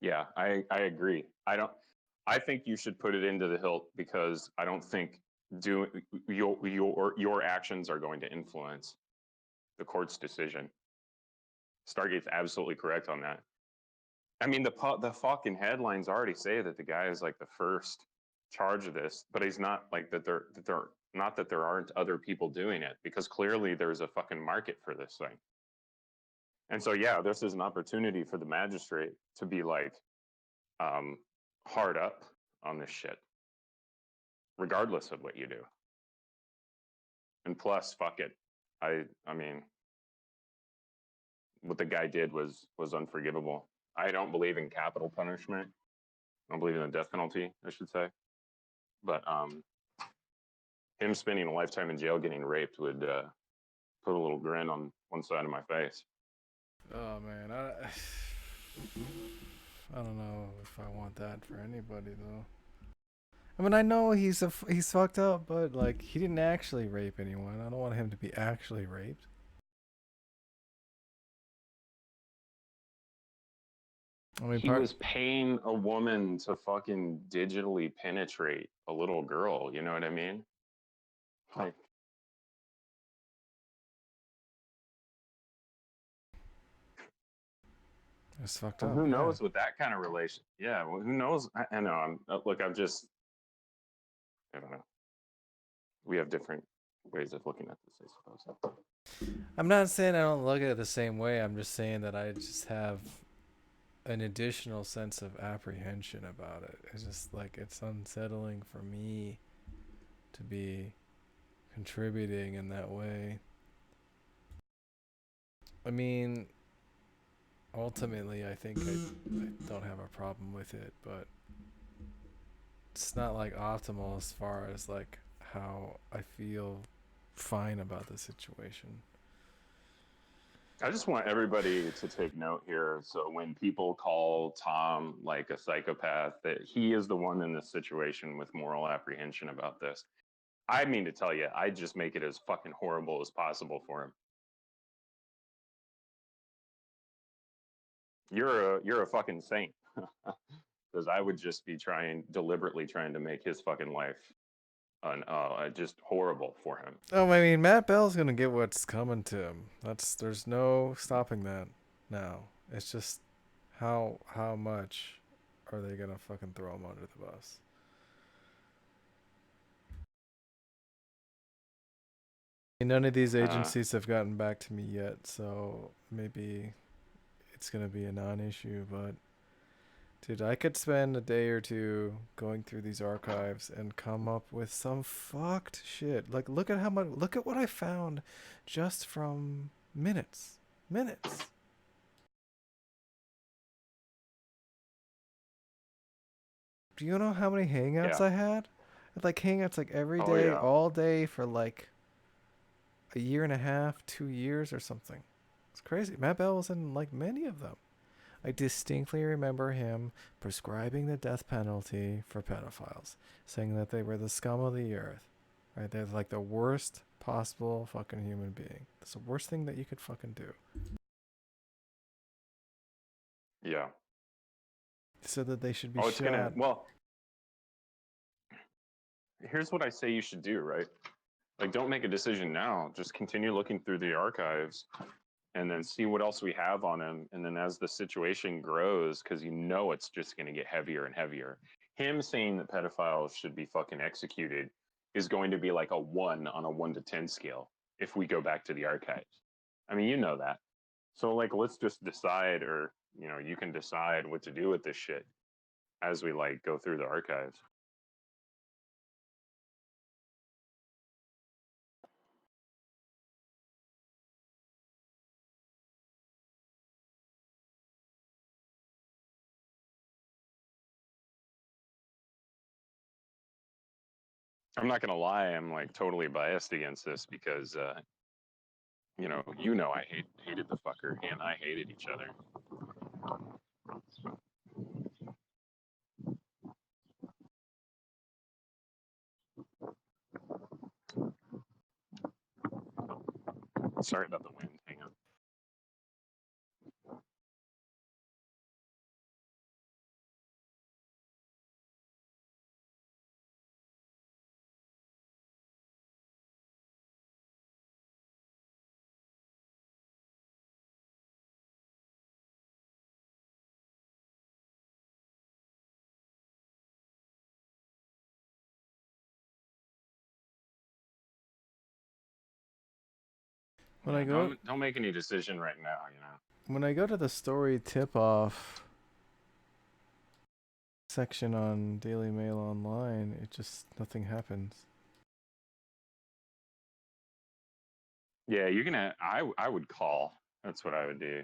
Yeah, I agree. I think you should put it into the hilt because I don't think do your actions are going to influence the court's decision. Stargate's absolutely correct on that. I mean, the fucking headlines already say that the guy is like the first charge of this, but he's not like that. They're not that there aren't other people doing it because clearly there's a fucking market for this thing. And so yeah, this is an opportunity for the magistrate to be like um, hard up on this shit, regardless of what you do. And plus, fuck it. I mean, what the guy did was unforgivable. I don't believe in capital punishment. I don't believe in the death penalty, I should say. But him spending a lifetime in jail getting raped would put a little grin on one side of my face. Oh man, I don't know if I want that for anybody though. I mean, I know he's fucked up, but like he didn't actually rape anyone. I don't want him to be actually raped. I mean, He was paying a woman to fucking digitally penetrate a little girl. You know what I mean? Like, it's fucked and up. who Yeah. knows with that kind of relation? Yeah, well, who knows? I know. Look. I'm just. I don't know. We have different ways of looking at this, I suppose. I'm not saying I don't look at it the same way. I'm just saying that I just have an additional sense of apprehension about it. It's just like it's unsettling for me to be contributing in that way. I mean, ultimately, I think I don't have a problem with it, but it's not like optimal as far as like how I feel fine about the situation. I just want everybody to take note here. So when people call Tom like a psychopath, that he is the one in this situation with moral apprehension about this. I mean to tell you, I just make it as fucking horrible as possible for him. You're a fucking saint. Because I would just be deliberately trying to make his fucking life just horrible for him. Oh, I mean, Matt Bell's gonna get what's coming to him. There's no stopping that now. It's just how much are they gonna fucking throw him under the bus? None of these Uh, agencies have gotten back to me yet, so maybe it's gonna be a non-issue. But dude, I could spend a day or two going through these archives and come up with some fucked shit. Like, look at how much. Look at what I found, just from minutes. Do you know how many hangouts yeah. I had? I had like hangouts like every Oh day, yeah. all day for like a year and a half, 2 years or something. It's crazy. Matt Bell was in like many of them. I distinctly remember him prescribing the death penalty for pedophiles, saying that they were the scum of the earth. Right? They're like the worst possible fucking human being. That's the worst thing that you could fucking do. Yeah. So that they should be Oh, it's gonna. shot. Well, here's what I say you should do. Right. Like, don't make a decision now. Just continue looking through the archives and then see what else we have on him. And then as the situation grows, because you know it's just going to get heavier and heavier, him saying that pedophiles should be fucking executed is going to be like a 1 on a 1 to 10 scale if we go back to the archives. I mean, you know that. So, like, let's just decide, or, you can decide what to do with this shit as we, like, go through the archives. I'm not going to lie, I'm, like, totally biased against this because, I hated the fucker and I hated each other. Sorry about the wind. Hang on. When Yeah, I go don't make any decision right now. when I go to the story tip off section on Daily Mail Online, it just nothing happens. Yeah, you're gonna. I would call. That's what I would do.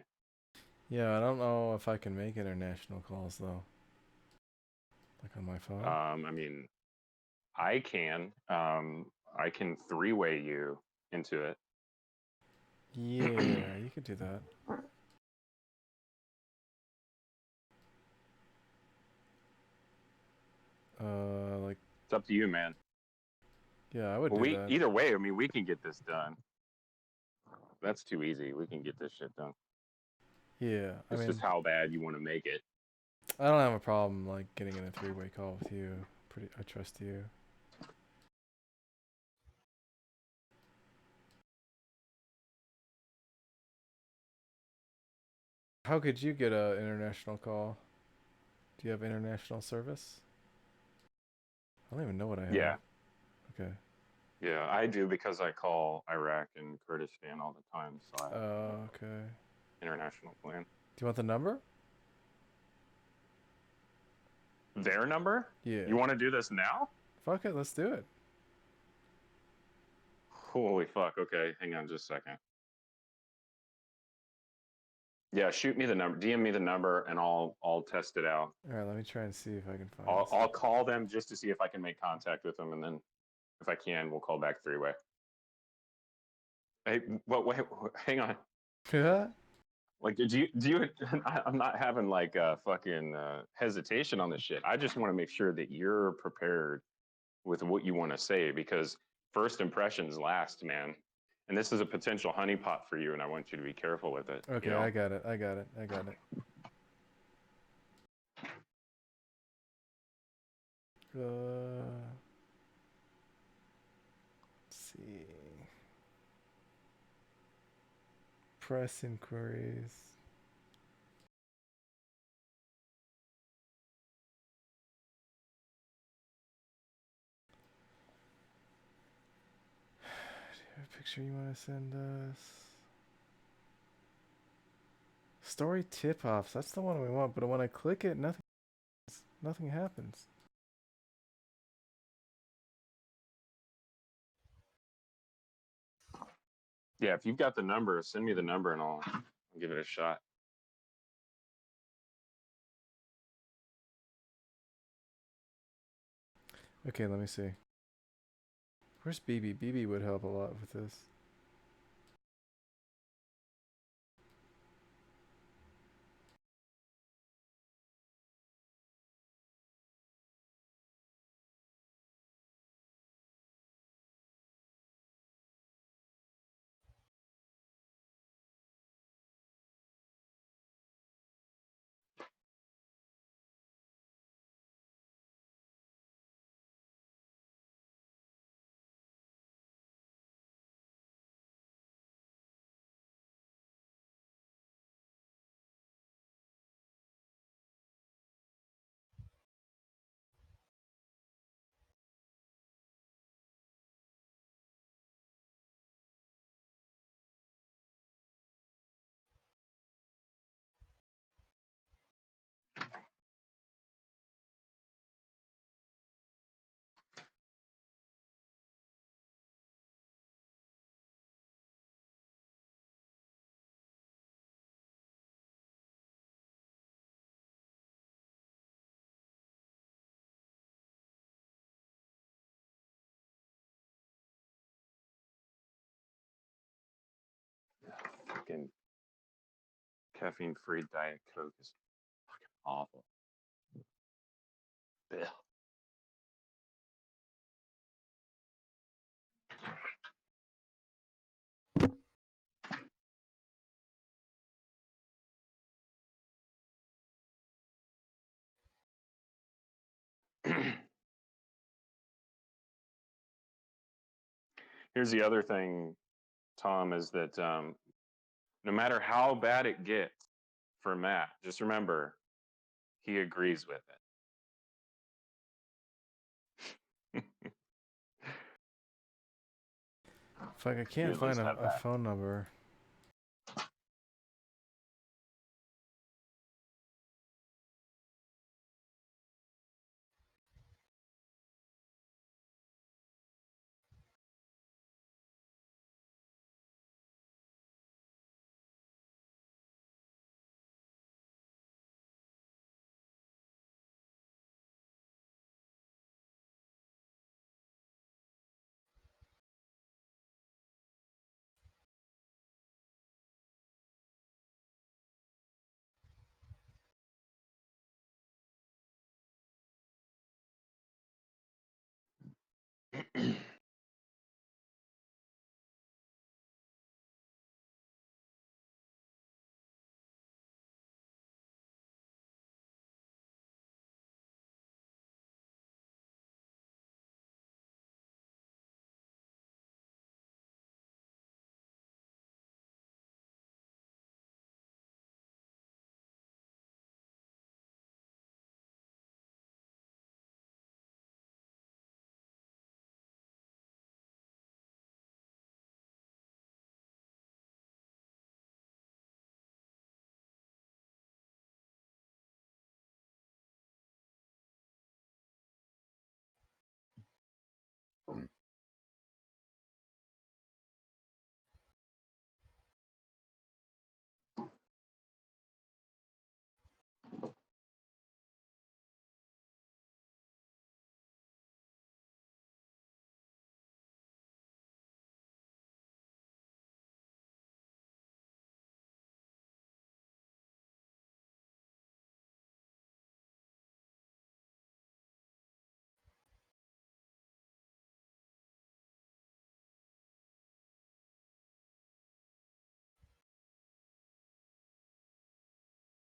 Yeah, I don't know if I can make international calls though. Like on my phone. I mean, I can. I can three-way you into it. Yeah, you could do that. Like It's up to you, man. yeah, I would Well, do that. either way, I mean, we can get this done. That's too easy. We can get this shit done. Yeah, I It's mean, just how bad you want to make it. I don't have a problem like getting in a three-way call with you. I trust you. How could you get a international call? Do you have international service? I don't even know what I have. Yeah. Okay. Yeah, I do because I call Iraq and Kurdistan all the time. So I have Okay. international plan. Do you want the number? Their number? Yeah. You want to do this now? Fuck it, let's do it. Holy fuck. Okay, hang on just a second. Yeah, shoot me the number, DM me the number, and I'll test it out. All right, let me try and see if I can find I'll call them just to see if I can make contact with them, and then if I can, we'll call back three-way. Hey, wait, hang on. Yeah. Like, I'm not having like a fucking hesitation on this shit. I just want to make sure that you're prepared with what you want to say, because first impressions last, man. And this is a potential honeypot for you, and I want you to be careful with it. Okay, you know? I got it. Let's see. Press inquiries. Do you have a picture you want to send us? Story tip-offs. That's the one we want, but when I click it, nothing happens. Yeah, if you've got the number, send me the number, and I'll give it a shot. Okay, let me see. Where's BB? BB would help a lot with this. Fucking caffeine-free Diet Coke is fucking awful. Ugh. Here's the other thing, Tom, is that no matter how bad it gets for Matt, just remember he agrees with it. Fuck, I can't at find least a, have a that. phone number.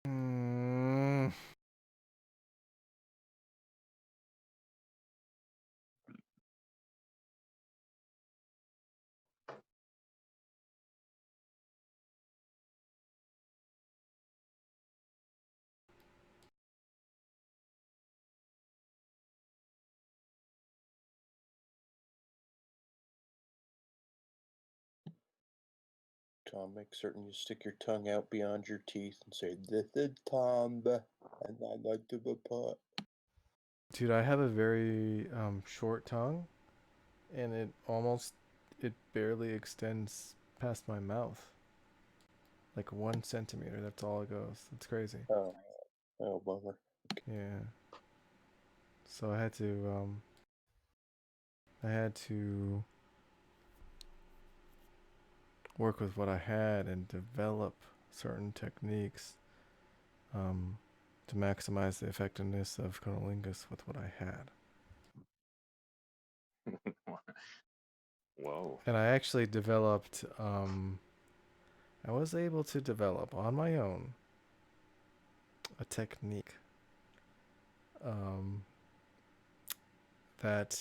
Mm, Tom, make certain you stick your tongue out beyond your teeth and say, "This is Tom, and I like to be put." dude, I have a very short tongue, and it barely extends past my mouth. Like 1 centimeter. That's all it goes. It's crazy. Oh, bummer. Yeah. So I had to work with what I had and develop certain techniques to maximize the effectiveness of cunnilingus with what I had. Whoa. And I actually developed, I was able to develop on my own a technique um, that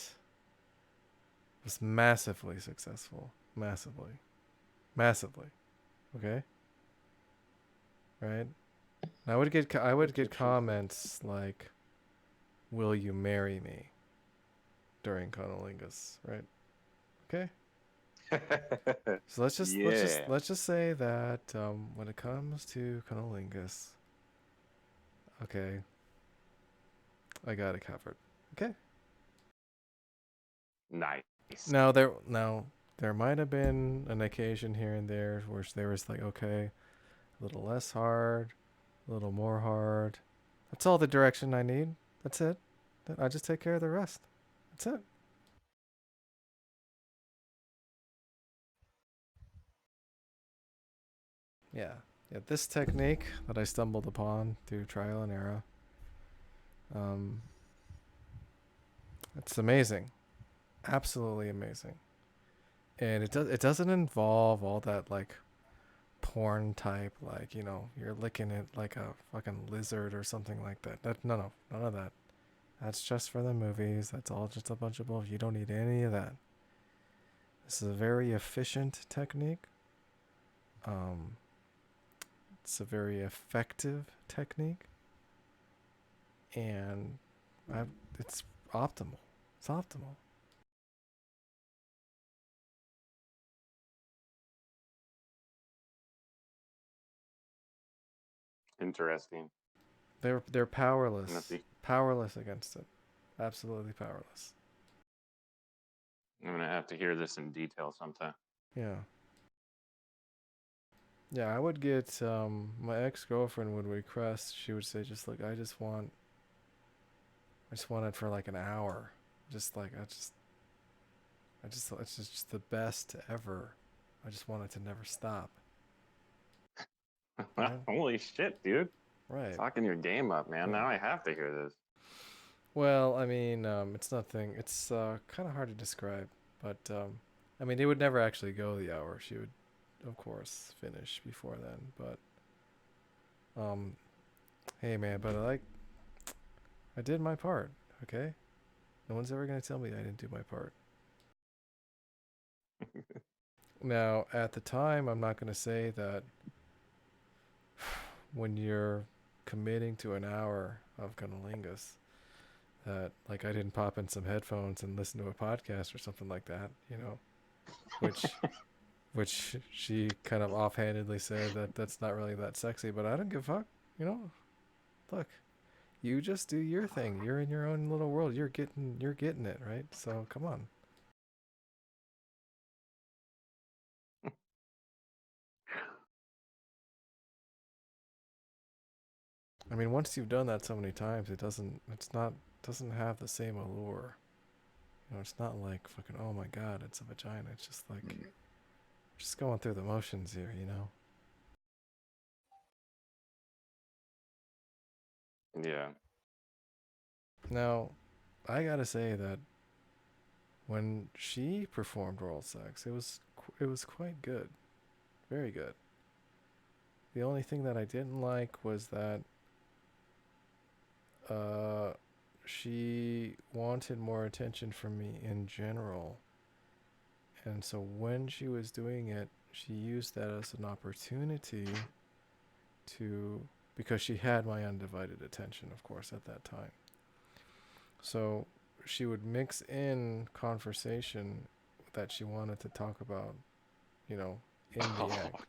was massively successful. Massively. Massively. Okay? Right? And I would get comments like, "Will you marry me?" during cunnilingus, right? Okay. So Yeah. let's just say that when it comes to cunnilingus, okay, I got it covered. Okay. Nice. Now there might have been an occasion here and there where there was like, okay, a little less hard, a little more hard. That's all the direction I need. That's it. I just take care of the rest. That's it. Yeah. Yeah. This technique that I stumbled upon through trial and error, um, it's amazing. Absolutely amazing. And it doesn't involve all that like porn type, like, you're licking it like a fucking lizard or something like that. No, none of that. That's just for the movies. That's all just a bunch of bullshit. You don't need any of that. This is a very efficient technique. Um, it's a very effective technique, and it's optimal. It's optimal. Interesting. They're powerless. Let's see. Powerless against it. Absolutely powerless. I'm gonna have to hear this in detail sometime. Yeah. Yeah, I would get my ex-girlfriend would request, she would say just like I just want it for like an hour. Just like it's just the best ever. I just want it to never stop. Right? Holy shit, dude. Right. Talking your game up, man. Yeah. Now I have to hear this. Well, I mean, it's nothing. It's kind of hard to describe, but I mean, it would never actually go the hour. She would, of course, finish before then. But hey, man, but I did my part. Okay, no one's ever gonna tell me I didn't do my part. Now, at the time, I'm not gonna say that when you're committing to an hour of cunnilingus, that like I didn't pop in some headphones and listen to a podcast or something like that, which she kind of offhandedly said that that's not really that sexy, but I don't give a fuck, Look, you just do your thing. You're in your own little world. You're getting it, right? So come on. I mean, once you've done that so many times, doesn't have the same allure. It's not like fucking, oh my god, it's a vagina. It's just like just going through the motions here. Yeah. Now, I gotta say that when she performed oral sex, it was quite good, very good. The only thing that I didn't like was that she wanted more attention from me in general, and so when she was doing it, she used that as an opportunity to because she had my undivided attention, of course, at that time. So she would mix in conversation that she wanted to talk about, in the act.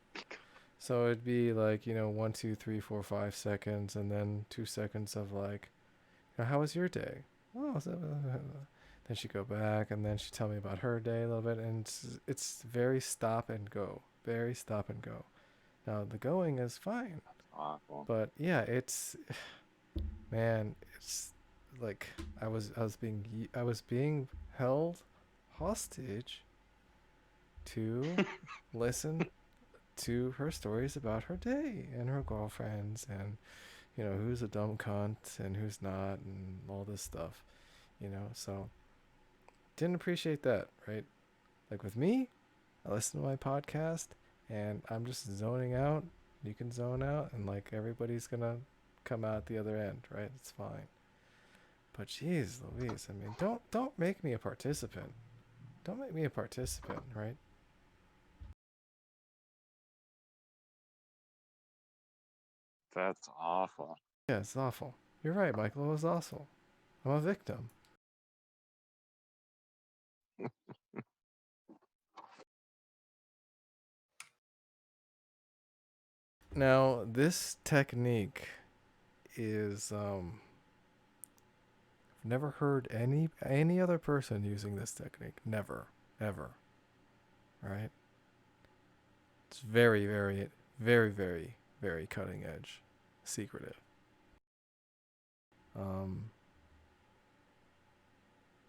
So it'd be like, 1, 2, 3, 4, 5 seconds, and then 2 seconds of like, how was your day? Oh, then she'd go back, and then she'd tell me about her day a little bit, and it's very stop and go, very stop and go. Now the going is fine, Awful. but yeah, man, it's like I was being held hostage to listen to her stories about her day and her girlfriends and who's a dumb cunt and who's not and all this stuff, so didn't appreciate that, right? Like with me, I listen to my podcast and I'm just zoning out. You can zone out and like everybody's gonna come out the other end, right? It's fine. But geez Louise, I mean, don't make me a participant. Don't make me a participant, right? That's awful. Yeah, it's awful. You're right, Michael. It was awful. I'm a victim. Now, this technique is never heard any other person using this technique. Never, ever. All right? It's very, very, very, very, very cutting edge, secretive.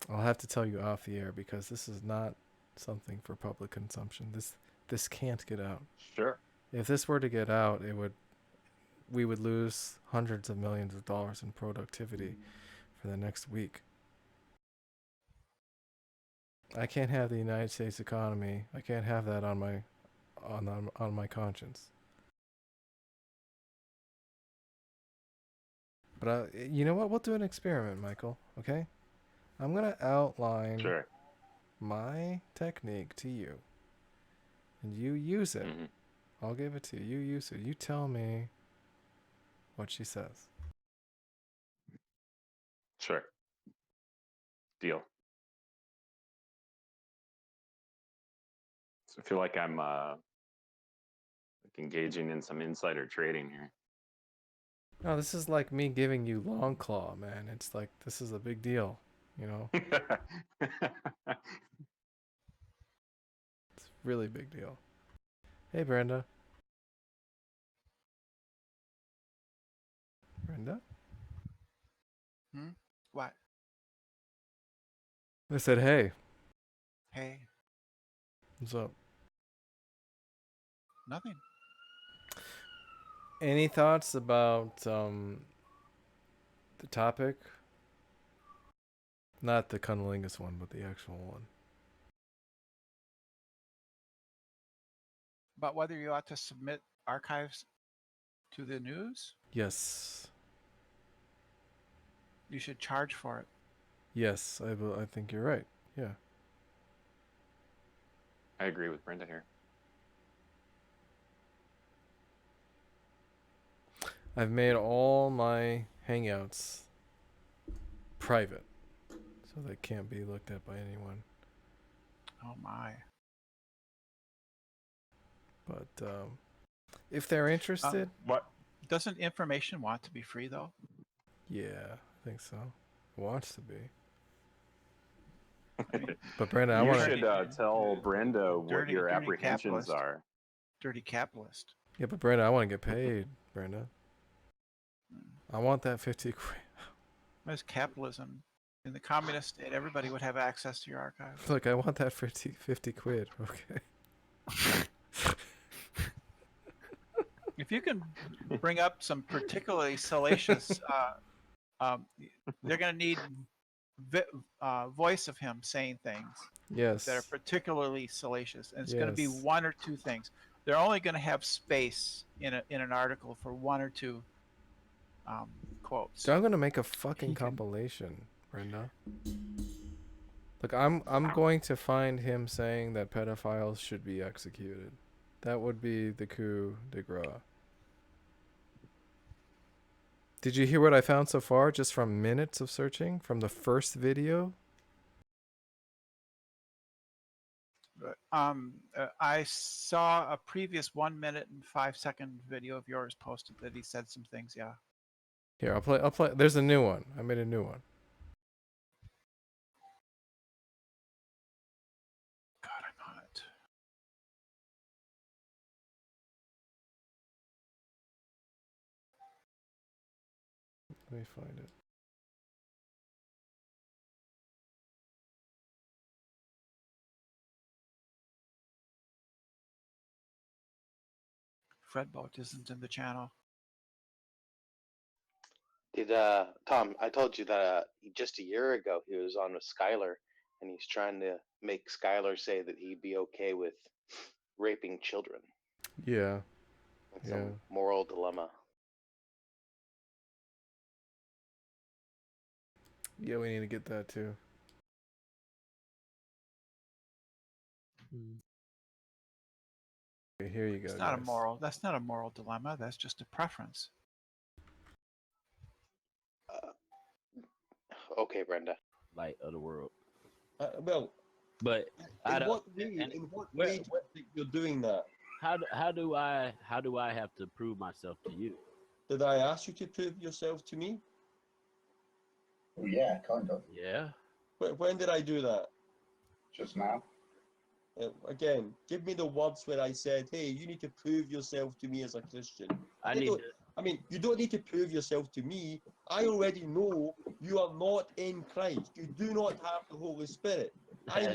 I'll have to tell you off the air because this is not something for public consumption. This can't get out. Sure. If this were to get out, we would lose hundreds of millions of dollars in productivity for the next week. I can't have the United States economy. I can't have that on my conscience. But you know what? We'll do an experiment, Michael. Okay? I'm gonna outline Sure. my technique to you, and you use it. Mm-hmm. I'll give it to you. You use it. You tell me what she says. Sure. Deal. So I feel like I'm engaging in some insider trading here. No, this is like me giving you Long Claw, man. It's like this is a big deal, you know. It's a really big deal. Hey, Brenda. Brenda. What? I said, hey. Hey, What's up? nothing. Any thoughts about the topic? Not the cunnilingus one, but the actual one. About whether you ought to submit archives to the news? Yes. You should charge for it. Yes, I think you're right. Yeah. I agree with Brenda here. I've made all my hangouts private, so they can't be looked at by anyone. Oh my. But if they're interested, What? Doesn't information want to be free though? yeah, I think so. It wants to be. I mean, But Brandon, I You want should to. tell Brenda what dirty- your dirty apprehensions capitalist. are. dirty capitalist. Yeah, but Brandon, I want to get paid, Brenda. I want that 50 quid. There's capitalism. In the communist state, everybody would have access to your archive. Look, I want that 50 quid. Okay. If you can bring up some particularly salacious, they're going to need voice of him saying things Yes. that are particularly salacious, and it's going to be Yes. one or two things. They're only going to have space in an article for one or two quotes. So I'm gonna make a fucking He can- compilation, Brenda. Look, I'm going to find him saying that pedophiles should be executed. That would be the coup de grace. Did you hear what I found so far, just from minutes of searching from the first video? I saw a previous 1 minute and 5 second video of yours posted that he said some things. Yeah. Here, I'll play. There's a new one. I made a new one. God, I'm on it. Let me find it. Fredboat isn't in the channel. Did Tom? I told you that just a year ago he was on with Skylar, and he's trying to make Skylar say that he'd be okay with raping children. Yeah. It's Yeah. some moral dilemma. Yeah, we need to get that too. Okay, here you go. It's not guys. a moral. That's not a moral dilemma. That's just a preference. Okay, Brenda. Light of the world. Well, But I in don't, what way? and In what where- way do you think you're doing that? how do I have to prove myself to you? Did I ask you to prove yourself to me? Well, yeah, kind of. Yeah. When did I do that? Just now. Again, give me the words where I said, "Hey, you need to prove yourself to me as a Christian." I You need don't- to, I mean, you don't need to prove yourself to me. I already know you are not in Christ. You do not have the Holy Spirit. I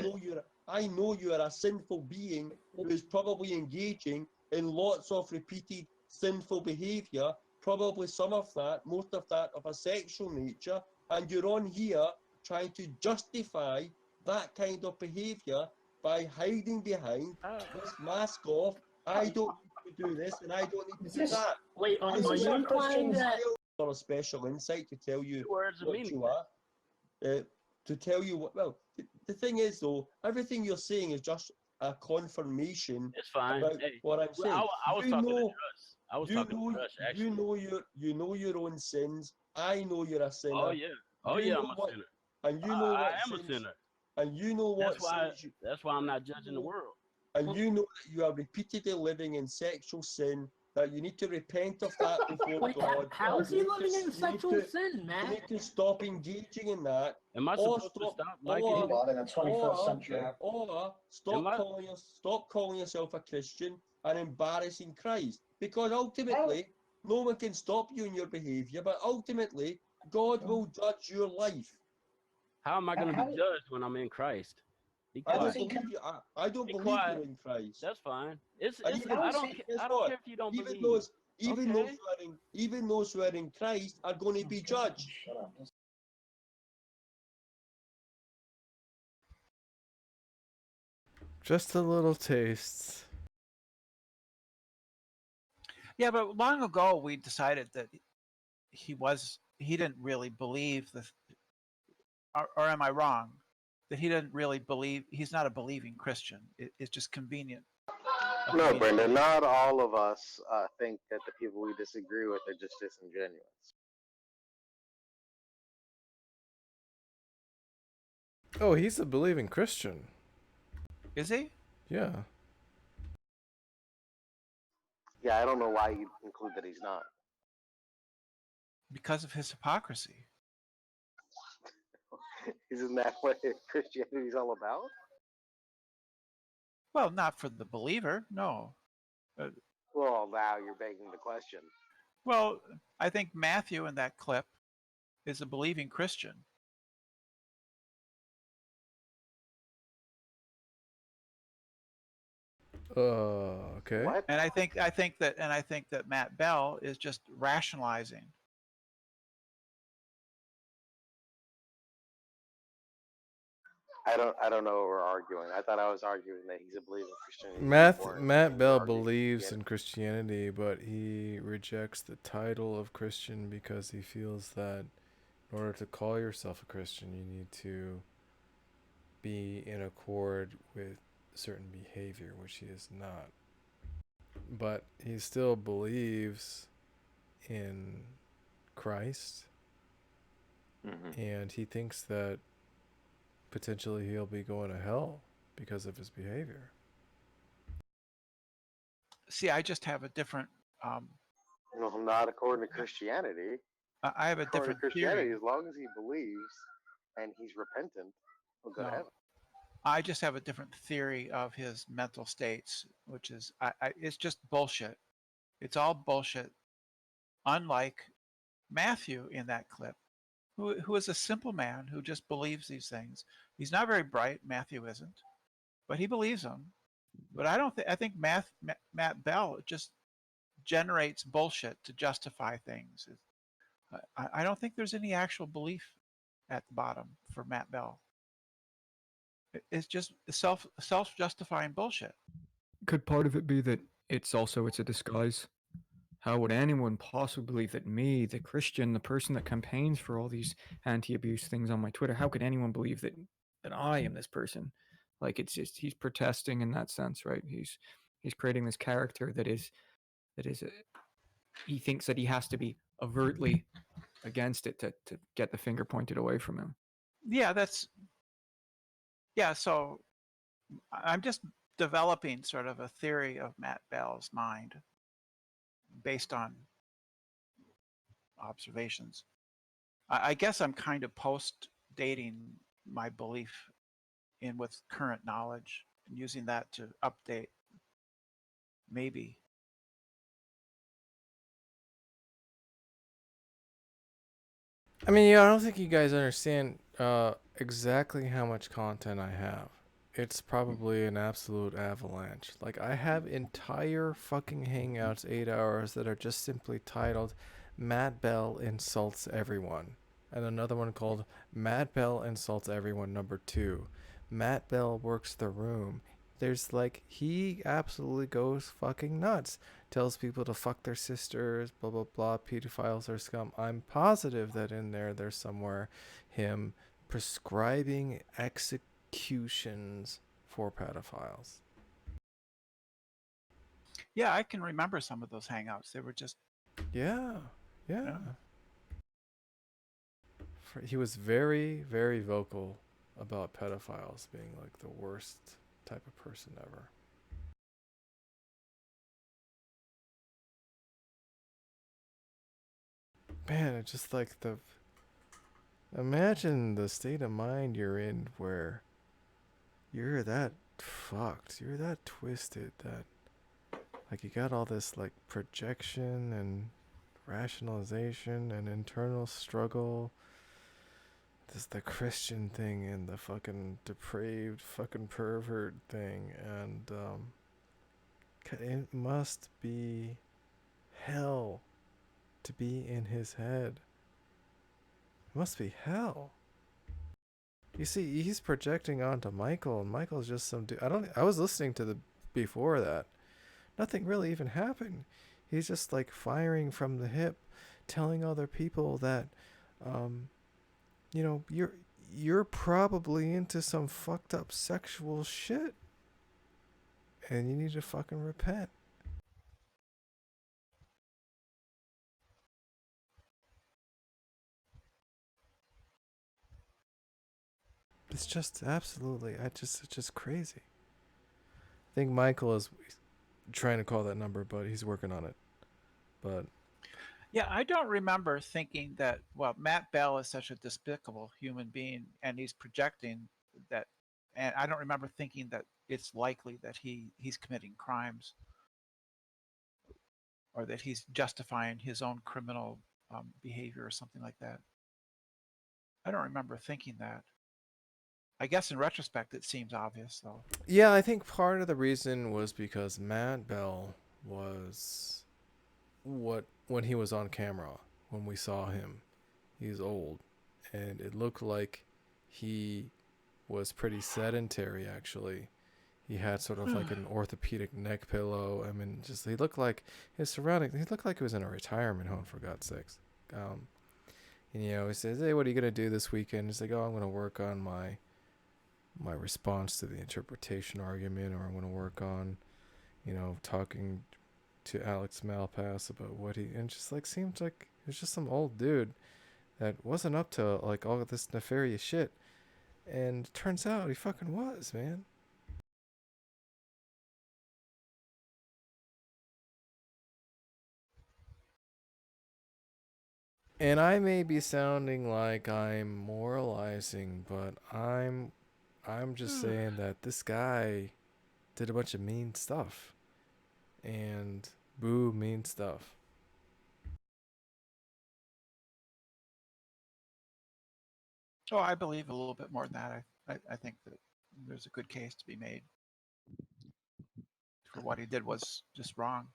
know you are a sinful being who is probably engaging in lots of repeated sinful behavior, probably some of that, most of that of a sexual nature, and you're on here trying to justify that kind of behavior by hiding behind this mask of, I don't need to do this and I don't need to do that. wait, I are you just implying that for a special insight to tell you words are what meaning? you are. To tell you what, well, the thing is though, everything you're saying is just a confirmation It's fine. about Hey, what I'm well, saying. I was You talking to know- Trust. I was you talking know, to Trust actually. you know your own sins. I know you're a sinner. Oh yeah. Oh You yeah, know I'm a what- sinner. And you know I what am a sins, sinner. and you know what sins That's why I'm not judging the world. and you know that you are repeatedly living in sexual sin that you need to repent of that before Wait, God. how is You he need to- living in you need sexual to- sin, You man? need to stop engaging in that. Am I Or supposed to stop, stop liking or, it? Well, in the 21st or, century. or Am I- stop calling yourself a Christian and embarrassing Christ. Because ultimately, no one can stop you in your behavior, but ultimately, God will judge your life. How am I going to How- be judged when I'm in Christ? Be I don't quiet. he believe you. I don't Be believe quiet. you're in Christ. That's fine. It's And it's. even- I don't. guess I don't what? care if you don't Even believe. those, even Okay. those who are in, even those who are in Christ are going to be judged. Shut up. Just a little taste. Yeah, but long ago we decided that he didn't really believe the, or am I wrong? That he didn't really believe, he's not a believing Christian. It's just convenient. a No, convenient Brendan, belief. not all of us think that the people we disagree with are just disingenuous. Oh, he's a believing Christian. Is he? Yeah. Yeah, I don't know why you conclude that he's not. Because of his hypocrisy. Isn't that what Christianity is all about? Well, not for the believer, no. Well, now you're begging the question. Well, I think Matthew in that clip is a believing Christian. Okay. What? And I think that Matt Bell is just rationalizing. I don't know what we're arguing. I thought I was arguing that he's a believer in Christianity. Matt Bell believes in Christianity, but he rejects the title of Christian because he feels that in order to call yourself a Christian, you need to be in accord with certain behavior, which he is not. But he still believes in Christ, and he thinks that potentially he'll be going to hell because of his behavior. See, I just have a different. No, not according to Christianity. I have a According different to Christianity, theory. as long as he believes and he's repentant, he'll go to No. heaven. I just have a different theory of his mental states, which is it's just bullshit. It's all bullshit. Unlike Matthew in that clip, who is a simple man who just believes these things. He's not very bright. Matthew isn't, but he believes them. But I don't think. I think Matt Bell just generates bullshit to justify things. I don't think there's any actual belief at the bottom for Matt Bell. It's just self-justifying bullshit. Could part of it be that it's a disguise? How would anyone possibly believe that me, the Christian, the person that campaigns for all these anti-abuse things on my Twitter, how could anyone believe that I am this person? Like, it's just he's protesting in that sense, right? He's creating this character that is he thinks that he has to be overtly against it to get the finger pointed away from him. Yeah, so I'm just developing sort of a theory of Matt Bell's mind based on observations. I guess I'm kind of post-dating my belief in with current knowledge and using that to update, maybe. I mean, yeah, I don't think you guys understand exactly how much content I have. It's probably an absolute avalanche. Like, I have entire fucking Hangouts 8 hours that are just simply titled Matt Bell Insults Everyone. And another one called Matt Bell Insults Everyone #2. Matt Bell Works the Room. There's like, he absolutely goes fucking nuts. Tells people to fuck their sisters, blah, blah, blah. Pedophiles are scum. I'm positive that in there's somewhere him prescribing executions for pedophiles. Yeah, I can remember some of those hangouts. They were just Yeah. He was very, very vocal about pedophiles being like the worst type of person ever. man, it's just like the. Imagine the state of mind you're in where you're that fucked, you're that twisted, that like you got all this like projection and rationalization and internal struggle. This the Christian thing and the fucking depraved fucking pervert thing, and it must be hell to be in his head. It must be hell. You see, he's projecting onto Michael, and Michael's just some dude. I was listening to the before that. Nothing really even happened. He's just like firing from the hip, telling other people that, you know, you're probably into some fucked up sexual shit, and you need to fucking repent. It's just absolutely, it's just crazy. I think Michael is trying to call that number, but he's working on it. But Yeah, I don't remember thinking that, well, Matt Bell is such a despicable human being and he's projecting that, and I don't remember thinking that it's likely that he's committing crimes or that he's justifying his own criminal behavior or something like that. I don't remember thinking that. I guess in retrospect, it seems obvious, though. yeah, I think part of the reason was because Matt Bell was when he was on camera, when we saw him, he's old, and it looked like he was pretty sedentary actually. He had sort of like an orthopedic neck pillow. I mean, just he looked like his surroundings. He looked like he was in a retirement home, for God's sakes. And you know, he says, "Hey, what are you gonna do this weekend?" He's like, "Oh, I'm gonna work on my response to the interpretation argument, or I'm gonna work on, you know, talking to Alex Malpass about what he," and just like seemed like he was just some old dude that wasn't up to like all of this nefarious shit. And turns out he fucking was, man. And I may be sounding like I'm moralizing, but I'm just saying that this guy did a bunch of mean stuff. And boo mean stuff. Oh, I believe a little bit more than that. I think that there's a good case to be made for what he did was just wrong.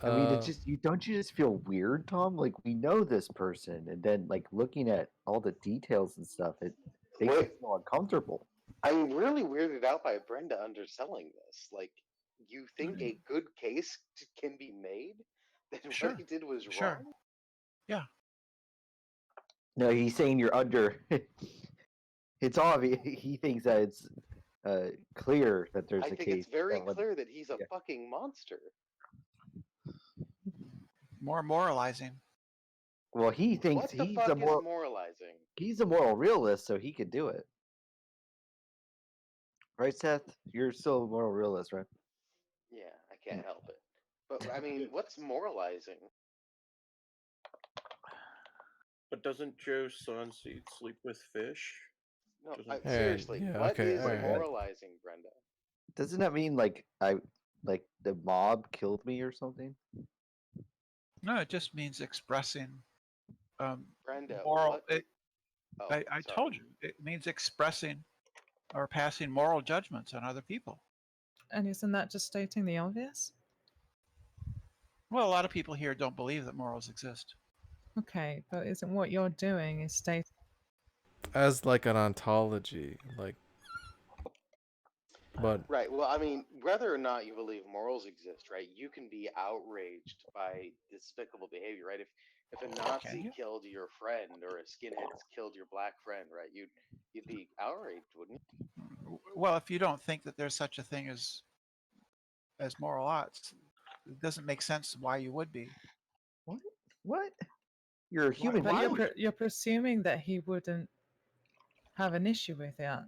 I mean, it's just don't you just feel weird, Tom? Like we know this person, and then like looking at all the details and stuff, it makes you feel uncomfortable. I'm really weirded out by Brenda underselling this. Like, you think a good case can be made that Sure. what he did was Sure. wrong? Yeah. No, he's saying you're under. It's obvious. He thinks that it's clear that there's I a think case. it's very that clear that he's a yeah. fucking monster. More moralizing. Well, he thinks What the he's fuck a is moral. moralizing? He's a moral realist, so he could do it. Right, Seth? You're still a moral realist, right? Yeah, I can't help it. But I mean, what's moralizing? But doesn't Joe Sonseed sleep with fish? No, Doesn't- seriously, yeah, what okay, is all right. moralizing, Brenda? Doesn't that mean like the mob killed me or something? No, it just means expressing Brenda, moral. what? I told you, it means expressing or passing moral judgments on other people. And isn't that just stating the obvious? Well, a lot of people here don't believe that morals exist. Okay, but isn't what you're doing is stating As like an ontology, like. But right. Well, I mean, whether or not you believe morals exist, right? You can be outraged by despicable behavior, right? If a Nazi killed your friend or a skinhead killed your black friend, right? You'd be outraged, wouldn't you? Well, if you don't think that there's such a thing as moral oughts, it doesn't make sense why you would be. What? You're a human But you're presuming that he wouldn't have an issue with it,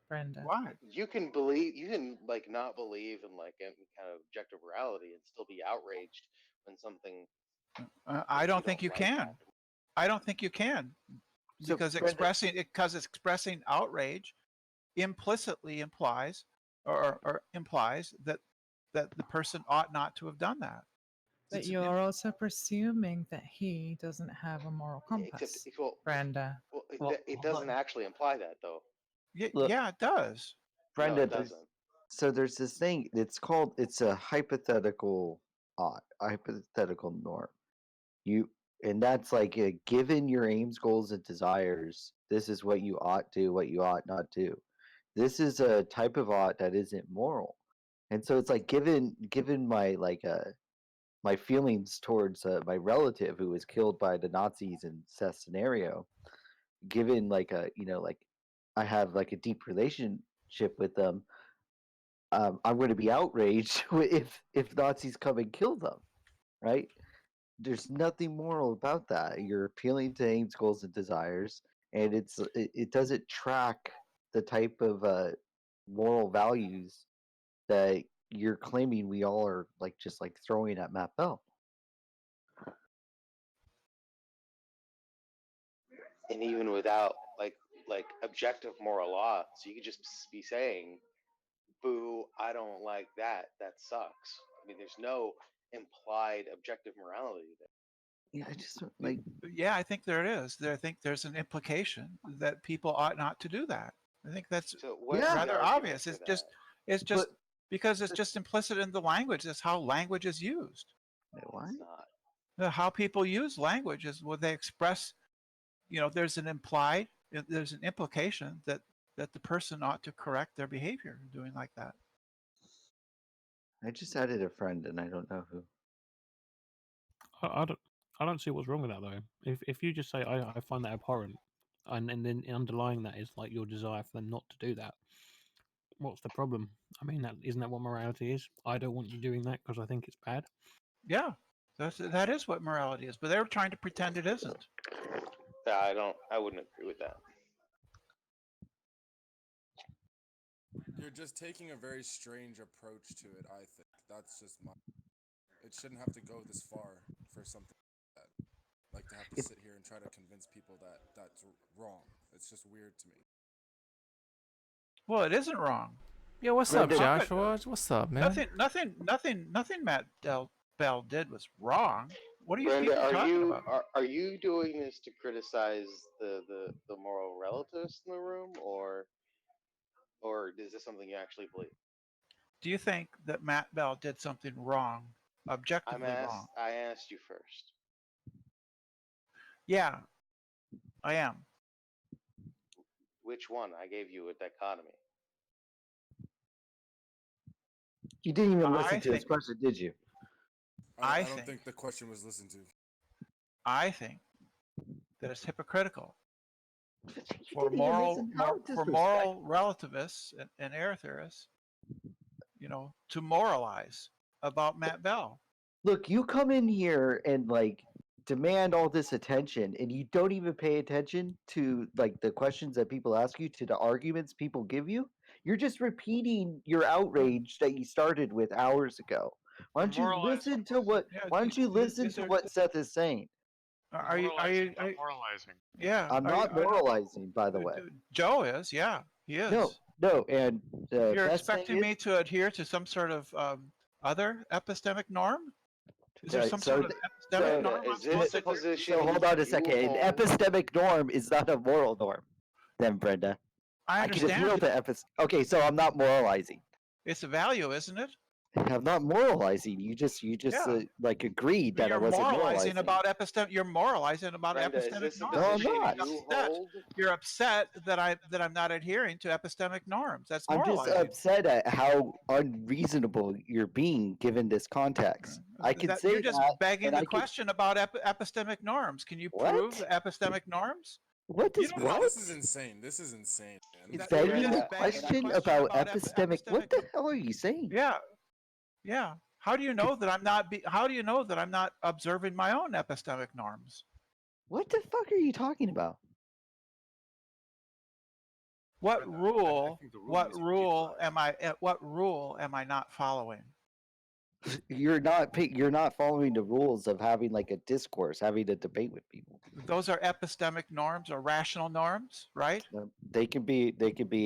Brenda. Why? You can believe, you can like not believe in like any kind of objective morality and still be outraged when something I don't think you can. I don't think you can, So, because Brenda- expressing outrage implicitly implies or implies that the person ought not to have done that. But It's you're also presuming that he doesn't have a moral Except, compass, well, Brenda. it doesn't actually imply that though. Look, yeah, it does. Brenda, No, it doesn't. there's this thing. It's a hypothetical a hypothetical norm. And that's like given your aims, goals, and desires. This is what you ought do, what you ought not do. This is a type of ought that isn't moral, and so it's like given my my feelings towards my relative who was killed by the Nazis in Seth's scenario. Given like I have like a deep relationship with them. I'm going to be outraged if Nazis come and kill them, right? There's nothing moral about that. You're appealing to aims, goals, and desires, and it doesn't track the type of moral values that you're claiming we all are like just like throwing at Matt Bell. And even without like objective moral law, so you could just be saying, "Boo! I don't like that. That sucks." I mean, there's no implied objective morality there. Yeah, I just like. Yeah, I think there is. I think there's an implication that people ought not to do that. I think that's rather obvious. It's just because it's just implicit in the language. That's how language is used. Why? How people use language is what they express. There's an implication that the person ought to correct their behavior doing like that. I just added a friend, and I don't know who. I don't see what's wrong with that though. If you just say I find that abhorrent, and then underlying that is like your desire for them not to do that, what's the problem? I mean, isn't that what morality is? I don't want you doing that because I think it's bad. Yeah, that is what morality is. But they're trying to pretend it isn't. Yeah, I wouldn't agree with that. You're just taking a very strange approach to it, I think. That's just my... It shouldn't have to go this far for something like that. Like to have to sit here and try to convince people that that's wrong. It's just weird to me. Well, it isn't wrong. Yeah, what's up, Joshua? What's up, man? Nothing Matt Bell did was wrong. What are you Brenda, talking about? Are you doing this to criticize the moral relativists in the room, or is this something you actually believe? Do you think that Matt Bell did something wrong, objectively wrong? I asked you first. Yeah, I am. Which one? I gave you a dichotomy. You didn't even listen to his question, did you? I don't think the question was listened to. I think that it's hypocritical for moral relativists and air theorists, to moralize about Matt Bell. Look, you come in here and like demand all this attention, and you don't even pay attention to like the questions that people ask you, to the arguments people give you. You're just repeating your outrage that you started with hours ago. Why don't you listen to what? Why don't you listen to what Seth is saying? Are you moralizing? Yeah, I'm not moralizing, by the way. Joe is. Yeah, he is. No, and you're expecting me to adhere to some sort of other epistemic norm? Is there some sort of epistemic norm? So hold on a second. An epistemic norm is not a moral norm, then, Brenda. I understand. can appeal to Okay, so I'm not moralizing. It's a value, isn't it? I'm not moralizing. You just like agreed that I wasn't moralizing. You're moralizing about Brenda, epistemic norms. No, I'm not. You're upset that I'm not adhering to epistemic norms. That's moralizing. I'm just upset at how unreasonable you're being given this context. I can say you're just begging the question about epistemic norms. Can you prove the epistemic norms? What is what? This is insane. This is insane, man. It's begging the question about epistemic. What the hell are you saying? Yeah. How do you know that I'm not? How do you know that I'm not observing my own epistemic norms? What the fuck are you talking about? What rule? What rule am I? What rule am I not following? You're not following the rules of having like a discourse, having a debate with people. Those are epistemic norms or rational norms, right? They can be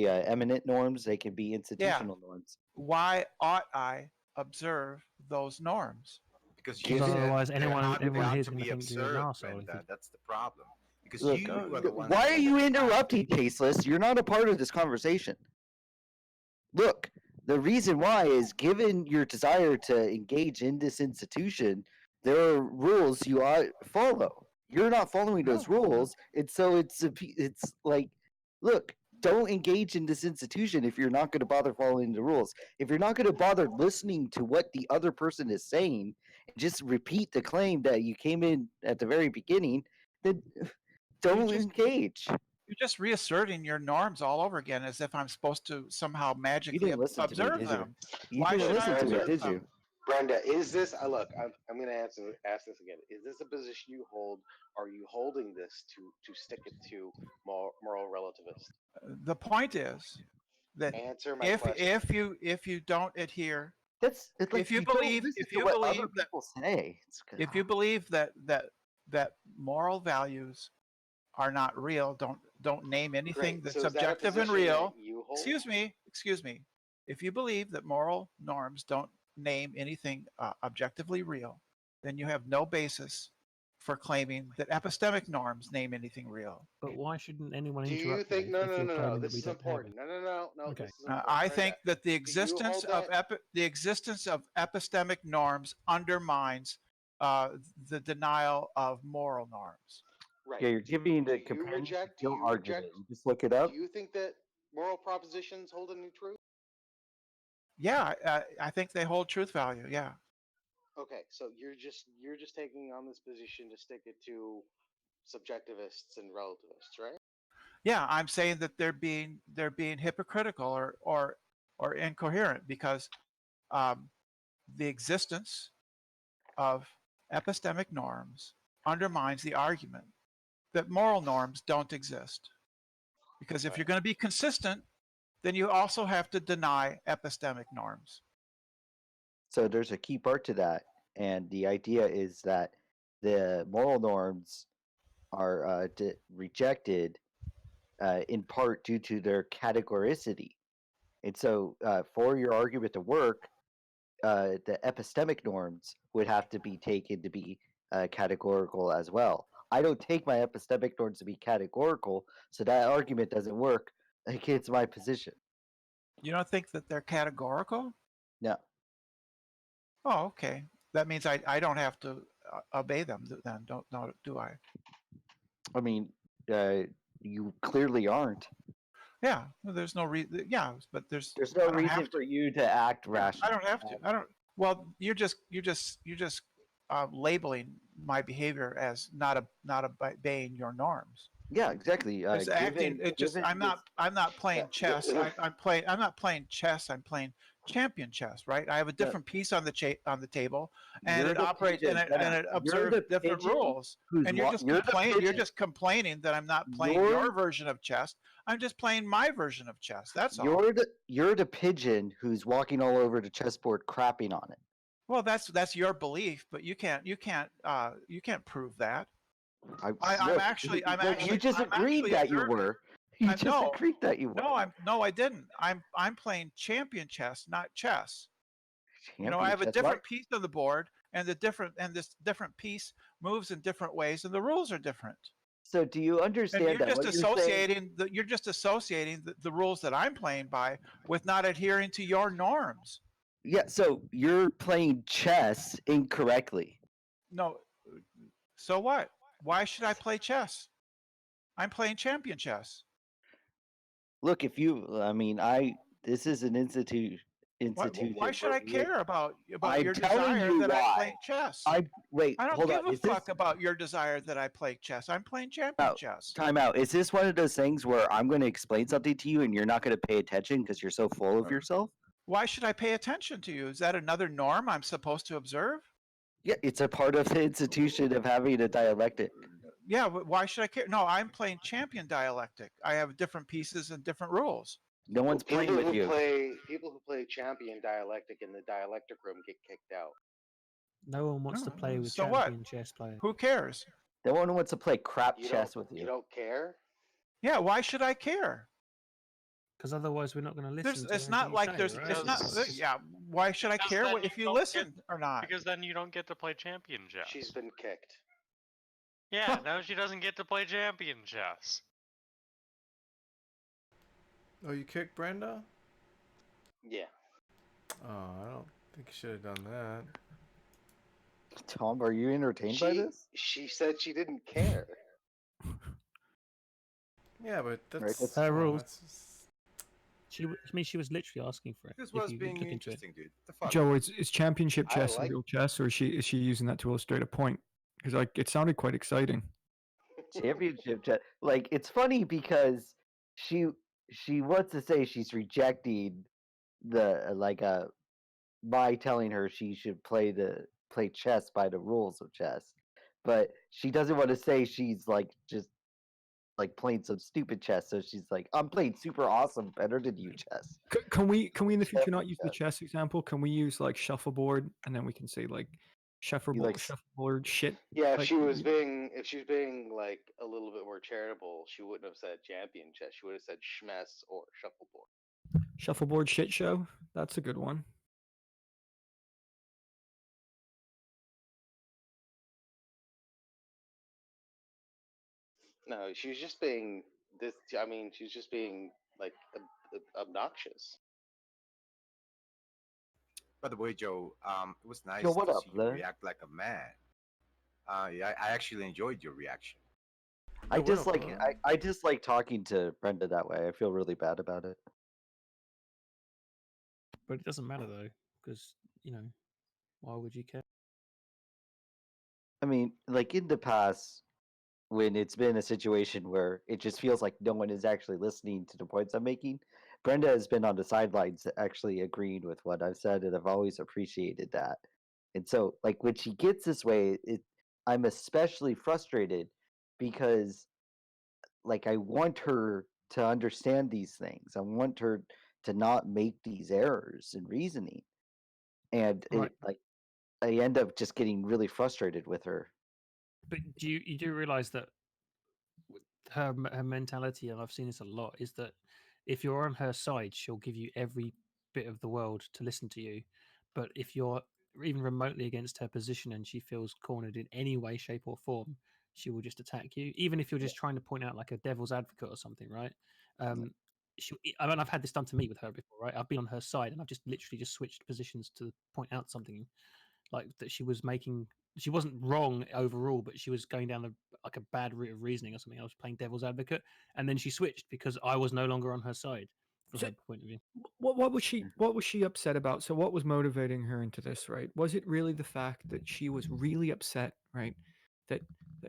eminent norms. They can be institutional norms. Why ought I observe those norms? Because Because you said otherwise that anyone how do they everyone ought here's to going to be think you're an observed, arsehole. Brenda. That's the problem. Because Look, you are the ones. why that are you make the interrupting, Tasteless? You're not a part of this conversation. Look, the reason why is given your desire to engage in this institution, there are rules you ought follow. You're not following those rules, and so it's like, look, don't engage in this institution if you're not going to bother following the rules. If you're not going to bother listening to what the other person is saying, and just repeat the claim that you came in at the very beginning, then don't engage. You're just reasserting your norms all over again as if I'm supposed to somehow magically didn't listen to me, observe did you? them. You Why didn't should listen I to me, observe did them? you? Brenda, is this? Look, I'm going to ask this again. Is this a position you hold? Are you holding this to stick it to moral relativist? The point is that Answer my question. if you don't adhere, That's it's like if you don't believe listen if to you what believe other that people say. if you believe that moral values are not real, don't name anything Great. that's So is that a objective and position that real. you hold? Excuse me. If you believe that moral norms don't name anything objectively real, then you have no basis for claiming that epistemic norms name anything real. But why shouldn't anyone Do interrupt you think? you No, if no, you're no, no. claiming that This we is don't have important. No. Okay. This is important. I Brenda, think that the do you existence hold of that? the existence of epistemic norms undermines the denial of moral norms. Right. Yeah, you're giving the Do you companion reject? Do guilt you argument. reject? You just look it Do up. you think that moral propositions hold any truth? Yeah, I think they hold truth value. Yeah. Okay, so you're just taking on this position to stick it to subjectivists and relativists, right? Yeah, I'm saying that they're being hypocritical or incoherent because the existence of epistemic norms undermines the argument that moral norms don't exist. Because if you're going to be consistent, then you also have to deny epistemic norms. So there's a key part to that, and the idea is that the moral norms are rejected in part due to their categoricity. And so, for your argument to work, the epistemic norms would have to be taken to be categorical as well. I don't take my epistemic norms to be categorical, so that argument doesn't work against my position. You don't think that they're categorical? No. Oh, okay. That means I don't have to obey them then, do I? I mean, you clearly aren't. Yeah, well, there's no reason. Yeah, but there's no I don't reason have for you to act Yeah, rational. I don't have to. I don't. Well, you're just labeling my behavior as not obeying your norms. Yeah, exactly. It's acting. It just. I'm not playing chess. I'm not playing chess. I'm playing champion chess. Right. I have a different piece on the table, and it operates and it observes different rules. And you're just complaining. You're just complaining that I'm not playing your version of chess. I'm just playing my version of chess. That's all. You're the pigeon who's walking all over the chessboard, crapping on it. Well, that's your belief, but you can't prove that. I'm actually. You just agreed that you were. You just agreed that you were. No, I didn't. I'm playing champion chess, not chess. I have a Champion chess, different piece on the board, and this different piece moves in different ways, and the rules are different. So do you understand And that what you're saying? you're just associating the rules that I'm playing by with not adhering to your norms. Yeah, so you're playing chess incorrectly. No. So what? Why should I play chess? I'm playing champion chess. Look, this is an institution. Why should I care about I'm your telling desire you that I why. play chess? I don't hold give on. a fuck about your desire that I play chess. I'm playing champion chess. Time out. Is this one of those things where I'm going to explain something to you and you're not going to pay attention because you're so full of yourself? Why should I pay attention to you? Is that another norm I'm supposed to observe? Yeah, it's a part of the institution of having a dialectic. Yeah, but why should I care? No, I'm playing champion dialectic. I have different pieces and different rules. No one's playing People with who you. play champion dialectic in the dialectic room get kicked out. No one wants to play with So what? champion chess players. Who cares? No one wants to play crap You chess don't with you. you don't care? Yeah, why should I care? Because otherwise, we're not going to listen. It's to not anything like you there's say, it's right? not yeah. Why should I Because care then if you don't listen get- or not? Because then you don't get to play champion chess. She's been kicked. Yeah, now she doesn't get to play champion chess. Oh, you kicked Brenda? Yeah. Oh, I don't think you should have done that. Tom, are you entertained by this? She said she didn't care. Yeah, but that's Right, that's- Her well, rules. that's just- She was literally asking for it. This if was you being look into it. interesting, dude. The fuck? Joe, is championship I chess like- real chess, or is she using that to illustrate a point? Because like it sounded quite exciting. Championship chess. Like, it's funny because she wants to say she's rejecting the by telling her she should play chess by the rules of chess, but she doesn't want to say she's like just like playing some stupid chess. So she's like, I'm playing super awesome, better than you chess. Can we in the future not Champion use the chess example? Can we use like shuffleboard, and then we can say like shuffleboard shit? Yeah, if like, she was being like a little bit more charitable, she wouldn't have said champion chess. She would have said schmess or shuffleboard. shuffleboard shit show. That's a good one. No, she was just being this. I mean, she's just being like obnoxious. By the way, Joe, it was nice Joe, what to up, see you Larry? react like a man. Yeah, I actually enjoyed your reaction. I what just up, like bro? I just like talking to Brenda that way. I feel really bad about it. But it doesn't matter though, because why would you care? I mean, like in the past, when it's been a situation where it just feels like no one is actually listening to the points I'm making, Brenda has been on the sidelines actually agreeing with what I've said, and I've always appreciated that. And so, like when she gets this way, I'm especially frustrated because, like, I want her to understand these things. I want her to not make these errors in reasoning, and Right. I end up just getting really frustrated with her. But you do realize that her mentality, and I've seen this a lot, is that if you're on her side, she'll give you every bit of the world to listen to you. But if you're even remotely against her position and she feels cornered in any way, shape, or form, she will just attack you. Even if you're just trying to point out like a devil's advocate or something, right? I mean, I've had this done to me with her before, right? I've been on her side and I've just literally just switched positions to point out something like that she was making. She wasn't wrong overall, but she was going down like a bad route of reasoning or something. I was playing devil's advocate, and then she switched because I was no longer on her side from So- her point of view. What was she upset about? So what was motivating her into this, right? Was it really the fact that she was really upset, right? That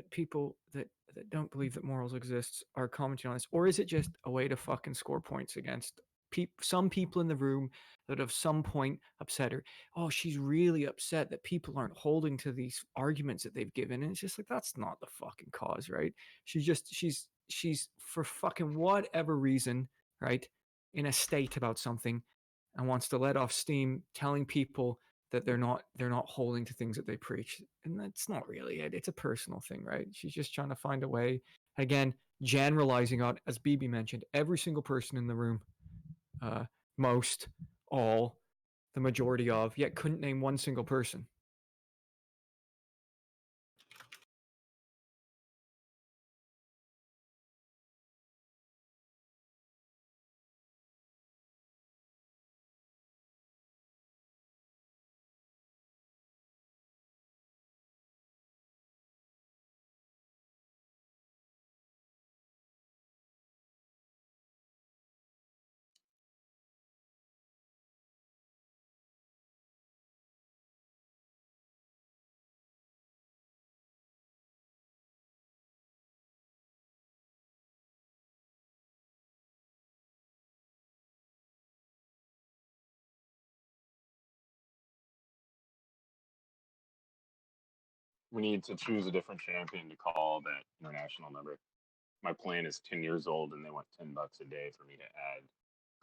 people that don't believe that morals exists are commenting on this, or is it just a way to fucking score points against some people in the room that at some point upset her? Oh, she's really upset that people aren't holding to these arguments that they've given, and it's just like that's not the fucking cause, right? She's for fucking whatever reason, right, in a state about something and wants to let off steam telling people that they're not holding to things that they preach, and that's not really it. It's a personal thing, right? She's just trying to find a way, again, generalizing out, as BB mentioned, every single person in the room, most, all, the majority of, yet couldn't name one single person. We need to choose a different champion to call that international number. My plan is 10 years old, and they want $10 a day for me to add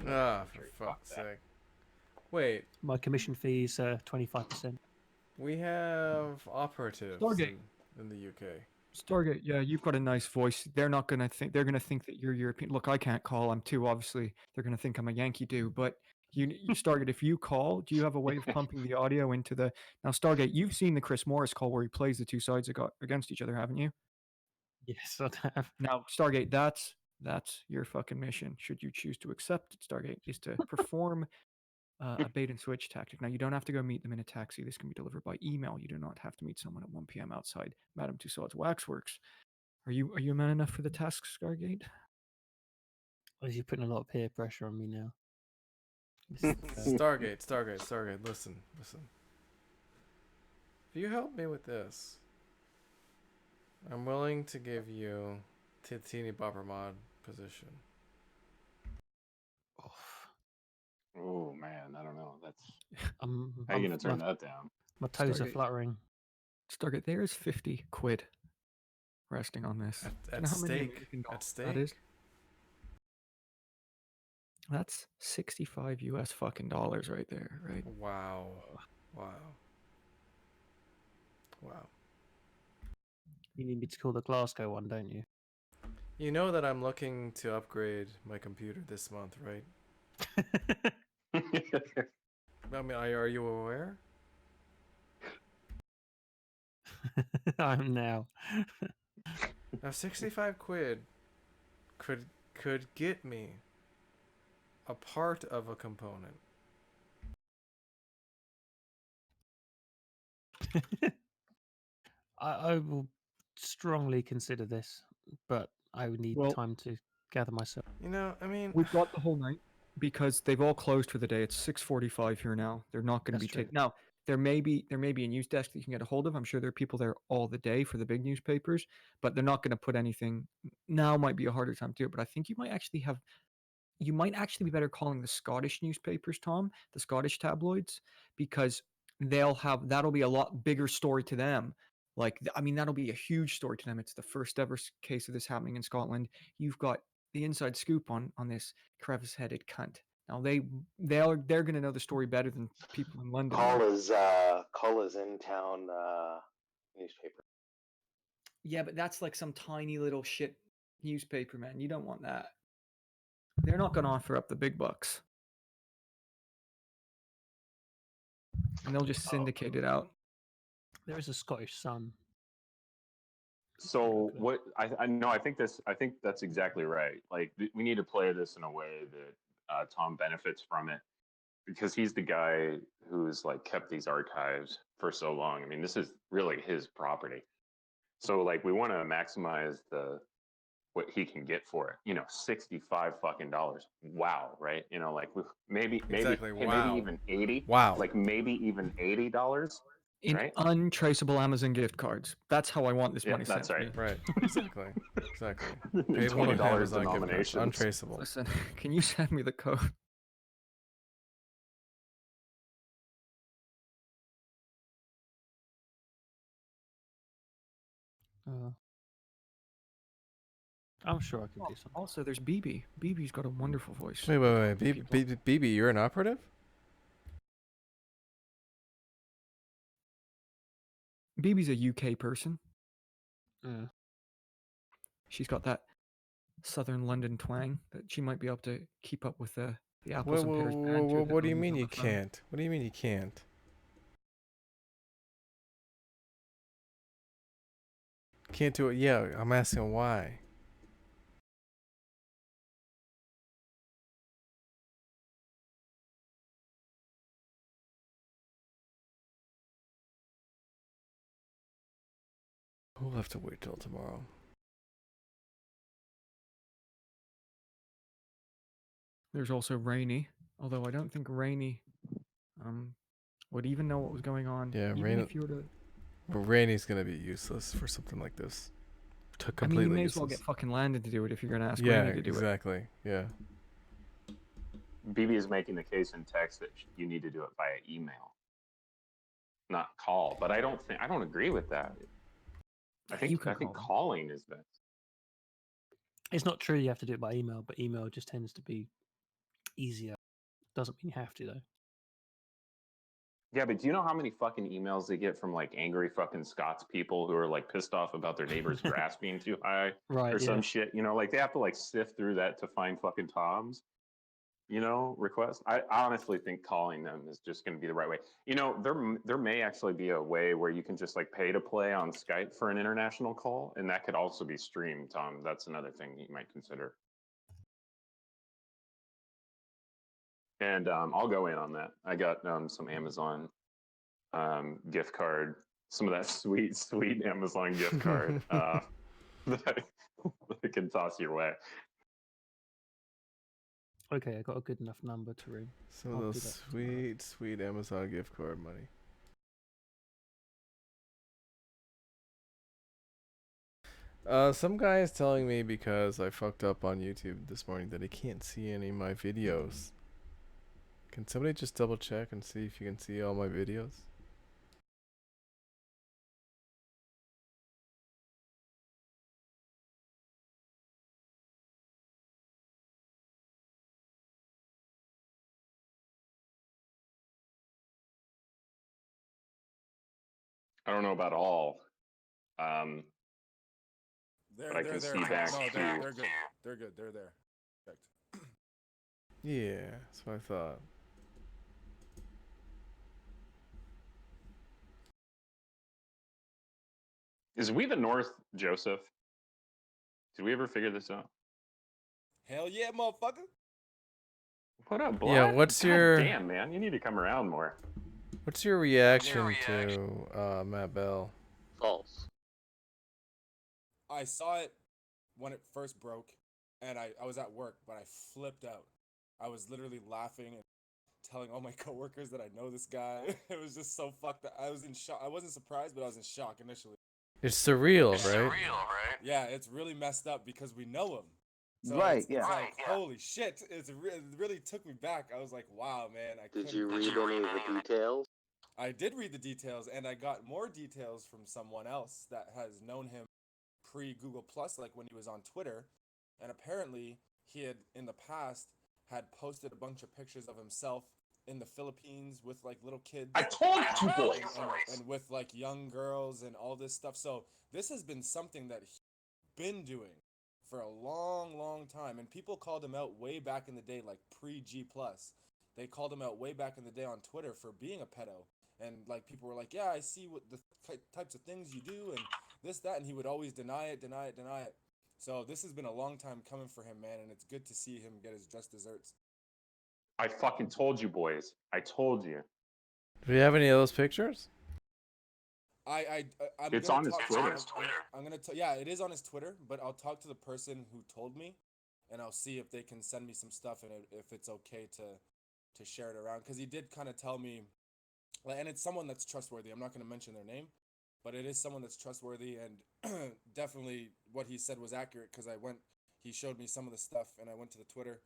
Ah, for fuck's sake. Wait, My commission fee is 25%. we have operatives Stargate. in the UK. Stargate, yeah, you've got a nice voice. They're not gonna think that you're European. Look, I can't call. I'm too obviously. They're gonna think I'm a Yankee dude. But Stargate, if you call, do you have a way of pumping the audio into the? Now, Stargate, you've seen the Chris Morris call where he plays the two sides against each other, haven't you? Yes, I have. Now, Stargate, that's your fucking mission. Should you choose to accept it, Stargate, is to perform a bait and switch tactic. Now, you don't have to go meet them in a taxi. This can be delivered by email. You do not have to meet someone at 1 p.m. outside Madame Tussauds Waxworks. Are you a man enough for the task, Stargate? Or is you putting a lot of peer pressure on me now? Stargate, listen. If you help me with this, I'm willing to give you Titini Bopper Mod position. Oh man, I don't know. That's how I'm you gonna turn that down? My toes are Stargate. fluttering. Stargate, there is 50 quid resting on this. Do you At know how many stake. American dollars At stake. that is? That's 65 US fucking dollars right there, right? Wow. You need me to call the Glasgow one, don't you? You know that I'm looking to upgrade my computer this month, right? I mean, are you aware? I'm now. Now, 65 quid could get me a part of a component. I will strongly consider this, but I would need time to gather myself. You know, I mean, We've got the whole night because they've all closed for the day. It's 6:45 here now. They're not going to be That's true. taken. Now, there may be a news desk that you can get a hold of. I'm sure there are people there all the day for the big newspapers, but they're not going to put anything. Now might be a harder time to do it, but I think you might actually be better calling the Scottish newspapers, Tom, the Scottish tabloids, because that'll be a lot bigger story to them. Like, I mean, that'll be a huge story to them. It's the first ever case of this happening in Scotland. You've got the inside scoop on this crevice-headed cunt. Now they're going to know the story better than people in London. Call is in town newspaper. Yeah, but that's like some tiny little shit newspaper, man. You don't want that. They're not going to offer up the big bucks. And they'll just syndicate it out. There is a Scottish Sun. So what I think that's exactly right. Like we need to play this in a way that Tom benefits from it, because he's the guy who's like kept these archives for so long. I mean, this is really his property. So like we want to maximize what he can get for it. You know, $65 fucking dollars. Wow, right? You know, like maybe Exactly, hey, wow. maybe even 80. Wow. Like maybe even $80. In right? untraceable Amazon gift cards. That's how I want this Yeah, money that's sent to me. Right. Exactly. $20 Amazon gift cards, denominations. untraceable. Listen, can you send me the code? I'm sure I could do something. Also, there's BB. BB's got a wonderful voice. Wait. BB, you're an operative? BB's a UK person. Yeah. She's got that southern London twang that she might be able to keep up with the apples and pears banter. What do you mean you can't? What do you mean you can't? Can't do it? Yeah, I'm asking why. We'll have to wait till tomorrow. There's also Rainy, although I don't think Rainy would even know what was going on. Yeah, even if you were to... Rainy's gonna be useless for something like this. I mean, you may as well get fucking Landon to do it if you're gonna ask Rainy to do it. Exactly. Yeah. BB is making the case in text that you need to do it via email, not call. But I don't agree with that. I think calling is best. It's not true you have to do it by email, but email just tends to be easier. Doesn't mean you have to though. Yeah, but do you know how many fucking emails they get from like angry fucking Scots people who are like pissed off about their neighbor's grass being too high Right, or yeah. some shit? You know, like they have to like sift through that to find fucking Toms. You know, requests. I honestly think calling them is just going to be the right way. You know, there may actually be a way where you can just like pay to play on Skype for an international call, and that could also be streamed. Tom, that's another thing you might consider. And I'll go in on that. I got some Amazon gift card, some of that sweet Amazon gift card that I can toss your way. Okay, I got a good enough number to ring. Some I'll of do those that sweet Amazon gift card money. Some guy is telling me because I fucked up on YouTube this morning that he can't see any of my videos. Can somebody just double check and see if you can see all my videos? I don't know about all, but I They're can there. see back No, to. they're good. They're good. They're there. Checked. Yeah, that's what I thought. Is We the North Joseph? Did we ever figure this out? Hell yeah, motherfucker. What up, Blood? Yeah, what's God your damn, man? You need to come around more. what's your reaction to Matt Bell? False. I saw it when it first broke, and I was at work, but I flipped out. I was literally laughing and telling all my coworkers that I know this guy. It was just so fucked up. I was in shock. I wasn't surprised, but I was in shock initially. It's surreal, right? Yeah, it's really messed up because we know him. So Right, it's yeah. like, holy shit. It really took me back. I was like, wow, man. Did you read any of the details? I did read the details, and I got more details from someone else that has known him pre-Google Plus, like when he was on Twitter. And apparently, he had, in the past, had posted a bunch of pictures of himself in the Philippines with, like, little kids. I told you, boys! And with, like, young girls and all this stuff. So this has been something that he's been doing for a long, long time. And people called him out way back in the day, like pre-G+. They called him out way back in the day on Twitter for being a pedo. And, like, people were like, yeah, I see what the types of things you do and this, that. And he would always deny it. So this has been a long time coming for him, man. And it's good to see him get his just desserts. I fucking told you, boys. I told you. Do we have any of those pictures? I'm It's gonna on his talk Twitter. To him. I'm gonna yeah, it is on his Twitter, but I'll talk to the person who told me, and I'll see if they can send me some stuff and if it's okay to share it around, because he did kind of tell me, and it's someone that's trustworthy. I'm not gonna mention their name, but it is someone that's trustworthy, and definitely what he said was accurate, because he showed me some of the stuff, and I went to the Twitter,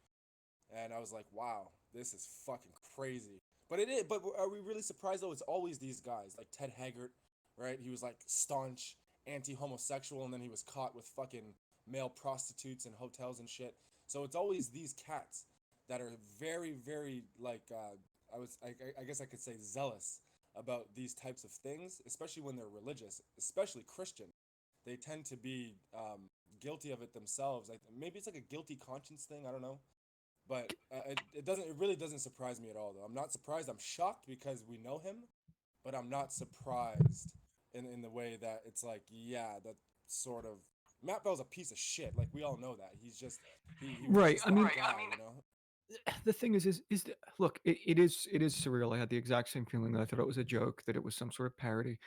and I was like, wow, this is fucking crazy. But it is. But are we really surprised though? It's always these guys like Ted Haggart, right? He was like staunch anti-homosexual, and then he was caught with fucking male prostitutes in hotels and shit. So it's always these cats that are very, very like I guess I could say zealous about these types of things, especially when they're religious, especially Christian. They tend to be guilty of it themselves. Like maybe it's like a guilty conscience thing. I don't know. But it really doesn't surprise me at all, though. I'm not surprised. I'm shocked because we know him, but I'm not surprised in the way that it's like, yeah, that sort of Matt Bell's a piece of shit. Like we all know that. He's just he was Right. just I that mean, guy, you know. the thing is look, it is surreal. I had the exact same feeling that I thought it was a joke, that it was some sort of parody.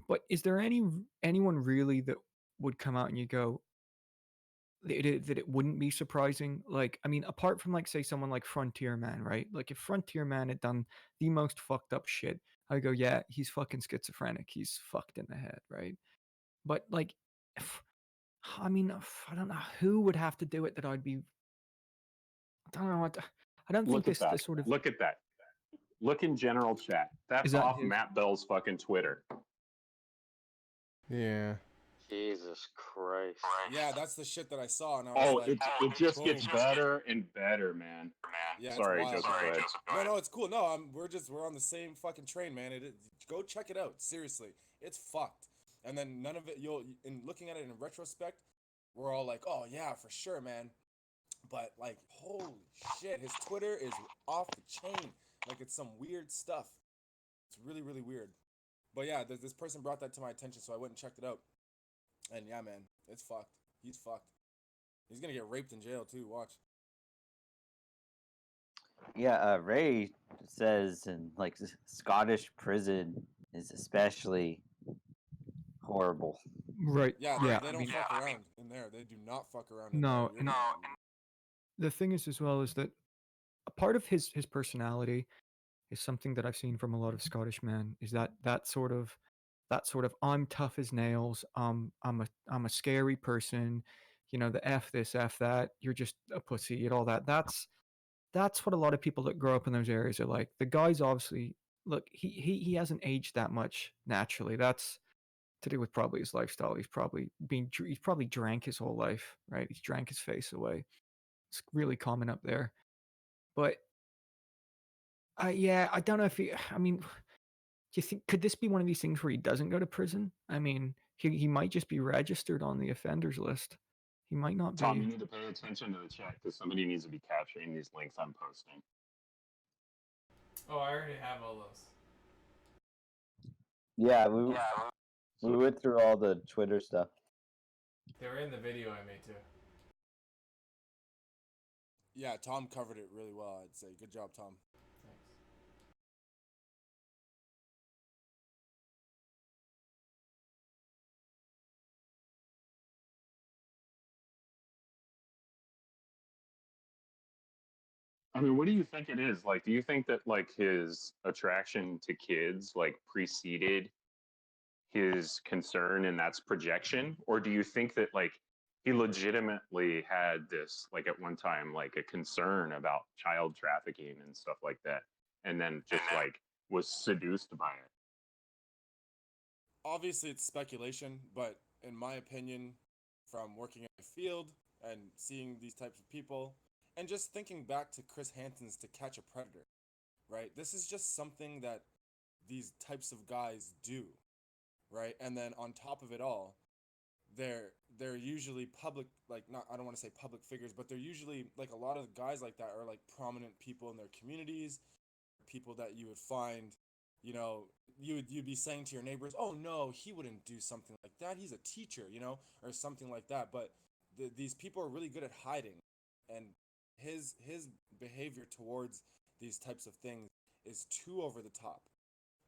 But is there anyone really that would come out and you go that it wouldn't be surprising? Like, I mean, apart from like say someone like Frontier Man, right? Like if Frontier Man had done the most fucked up shit, I go, yeah, he's fucking schizophrenic. He's fucked in the head, right? But like, I mean, I don't know who would have to do it that I'd be. I don't know what. I don't think Look at that. this sort of. Look at that. Look in general chat. That's Is that off his? Matt Bell's fucking Twitter. Yeah. Jesus Christ. Yeah, that's the shit that I saw, and I was like, it just gets boom. better and better, man. Yeah, Sorry, it's wild. Joseph, go ahead. No, it's cool. No, we're on the same fucking train, man. Go check it out. Seriously, it's fucked. And then none of it. In looking at it in retrospect, we're all like, oh yeah, for sure, man. But like, holy shit, his Twitter is off the chain. Like it's some weird stuff. It's really, really weird. But yeah, this person brought that to my attention, so I went and checked it out. And yeah, man, it's fucked. He's fucked. He's gonna get raped in jail too. Watch. Yeah, Ray says in like Scottish prison is especially horrible. Right. Yeah, Yeah. they don't fuck around in there. They do not fuck around in No, there. and the thing is as well is that a part of his personality is something that I've seen from a lot of Scottish men is that sort of I'm tough as nails. I'm a scary person. You know, the F this, F that. You're just a pussy and all that. That's what a lot of people that grow up in those areas are like. The guy's obviously look. He hasn't aged that much naturally. That's to do with probably his lifestyle. He's probably drank his whole life, right? He's drank his face away. It's really common up there. But yeah, I don't know if he. I mean, do you think could this be one of these things where he doesn't go to prison? I mean, he might just be registered on the offenders list. He might not Tom, you be. need to pay attention to the chat because somebody needs to be capturing these links I'm posting. Oh, I already have all those. Yeah, we went through all the Twitter stuff. They were in the video I made too. Yeah, Tom covered it really well. I'd say, good job, Tom. Thanks. I mean, what do you think it is? Like, do you think that like his attraction to kids like preceded his concern and that's projection? Or do you think that like he legitimately had this like at one time like a concern about child trafficking and stuff like that and then just like was seduced by it? Obviously, it's speculation, but in my opinion, from working in the field and seeing these types of people, and just thinking back to Chris Hansen's To Catch a Predator, right? This is just something that these types of guys do, right? And then on top of it all, they're usually public, like not I don't want to say public figures, but they're usually like a lot of guys like that are like prominent people in their communities, people that you would find, you know, you'd be saying to your neighbors, "Oh no, he wouldn't do something like that. He's a teacher," you know, or something like that. But these people are really good at hiding, and his behavior towards these types of things is too over the top,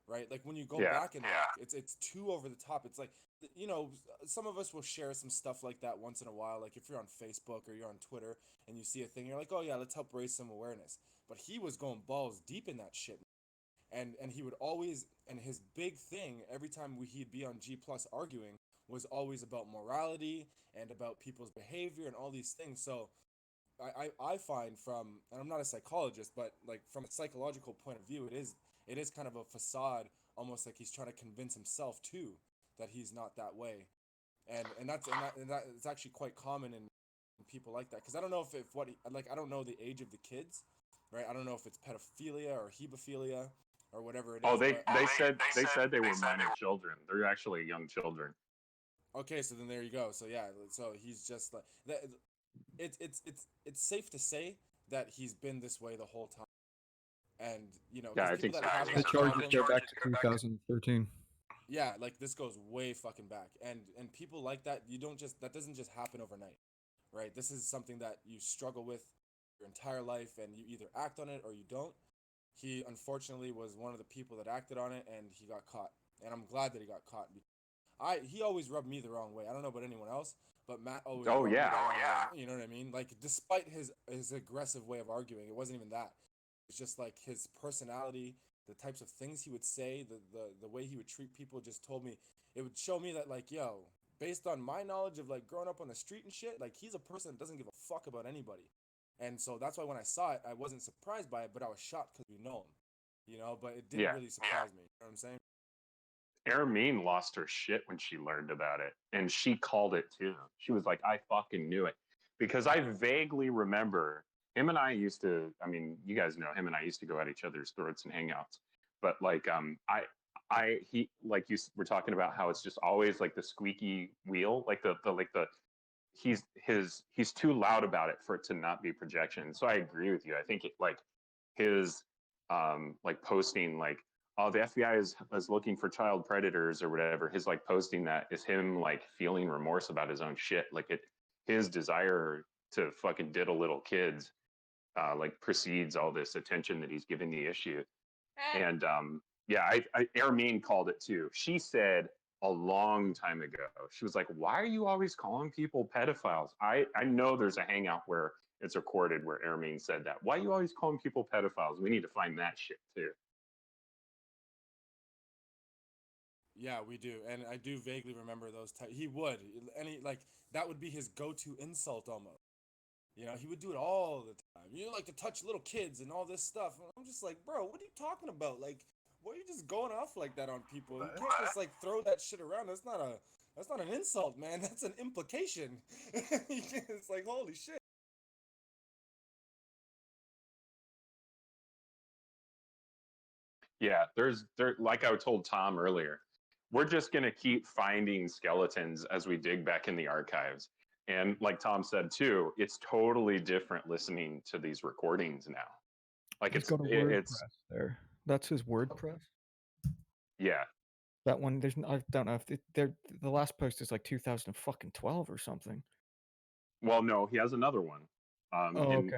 right? Like when you go back and look, it's too over the top. It's like, you know, some of us will share some stuff like that once in a while. Like if you're on Facebook or you're on Twitter and you see a thing, you're like, oh yeah, let's help raise some awareness. But he was going balls deep in that shit, and he would always, and his big thing every time he'd be on G Plus arguing was always about morality and about people's behavior and all these things. So I find from, and I'm not a psychologist, but like from a psychological point of view, it is kind of a facade, almost like he's trying to convince himself too that he's not that way, and that it's actually quite common in people like that. Because I don't know if I don't know the age of the kids, right? I don't know if it's pedophilia or hebephilia or whatever it is. Oh, they said they were minor children. They're actually young children. Okay, so then there you go. So yeah, so he's just like that. It's safe to say that he's been this way the whole time, and you know, yeah, I think so. The charges go back to 2013. Yeah, like this goes way fucking back, and people like that, that doesn't just happen overnight, right? This is something that you struggle with your entire life, and you either act on it or you don't. He unfortunately was one of the people that acted on it, and he got caught, and I'm glad that he got caught. He always rubbed me the wrong way. I don't know about anyone else, but Matt always. Oh rubbed me yeah, the wrong way. You know what I mean? Like despite his aggressive way of arguing, it wasn't even that. It's just like his personality, the types of things he would say, the way he would treat people just told me, it would show me that like, yo, based on my knowledge of like growing up on the street and shit, like he's a person that doesn't give a fuck about anybody. And so that's why when I saw it, I wasn't surprised by it, but I was shocked because we know him, you know, but it didn't really surprise me. You know what I'm saying? Ermine lost her shit when she learned about it, and she called it too. She was like, "I fucking knew it," because I vaguely remember him and I used to. I mean, you guys know him and I used to go at each other's throats and hangouts. But like, he like you were talking about how it's just always like the squeaky wheel, like the he's too loud about it for it to not be projection. So I agree with you. I think like his like posting like, oh, the FBI is looking for child predators or whatever. His like posting that is him like feeling remorse about his own shit. Like his desire to fucking diddle little kids like precedes all this attention that he's giving the issue. And yeah, Ermine called it too. She said a long time ago, she was like, "Why are you always calling people pedophiles?" I know there's a hangout where it's recorded where Ermine said that. Why are you always calling people pedophiles? We need to find that shit too. Yeah, we do, and I do vaguely remember those. He would, like that would be his go-to insult almost. You know, he would do it all the time. You like to touch little kids and all this stuff. And I'm just like, bro, what are you talking about? Like, why are you just going off like that on people? You can't just like throw that shit around. That's not an insult, man. That's an implication. It's like, holy shit. Yeah, like I told Tom earlier, we're just gonna keep finding skeletons as we dig back in the archives. And like Tom said too, it's totally different listening to these recordings now. Like He's got a WordPress there. That's his WordPress. Yeah. That one, I don't know if the last post is like 2012 or something. Well, no, he has another one. And okay.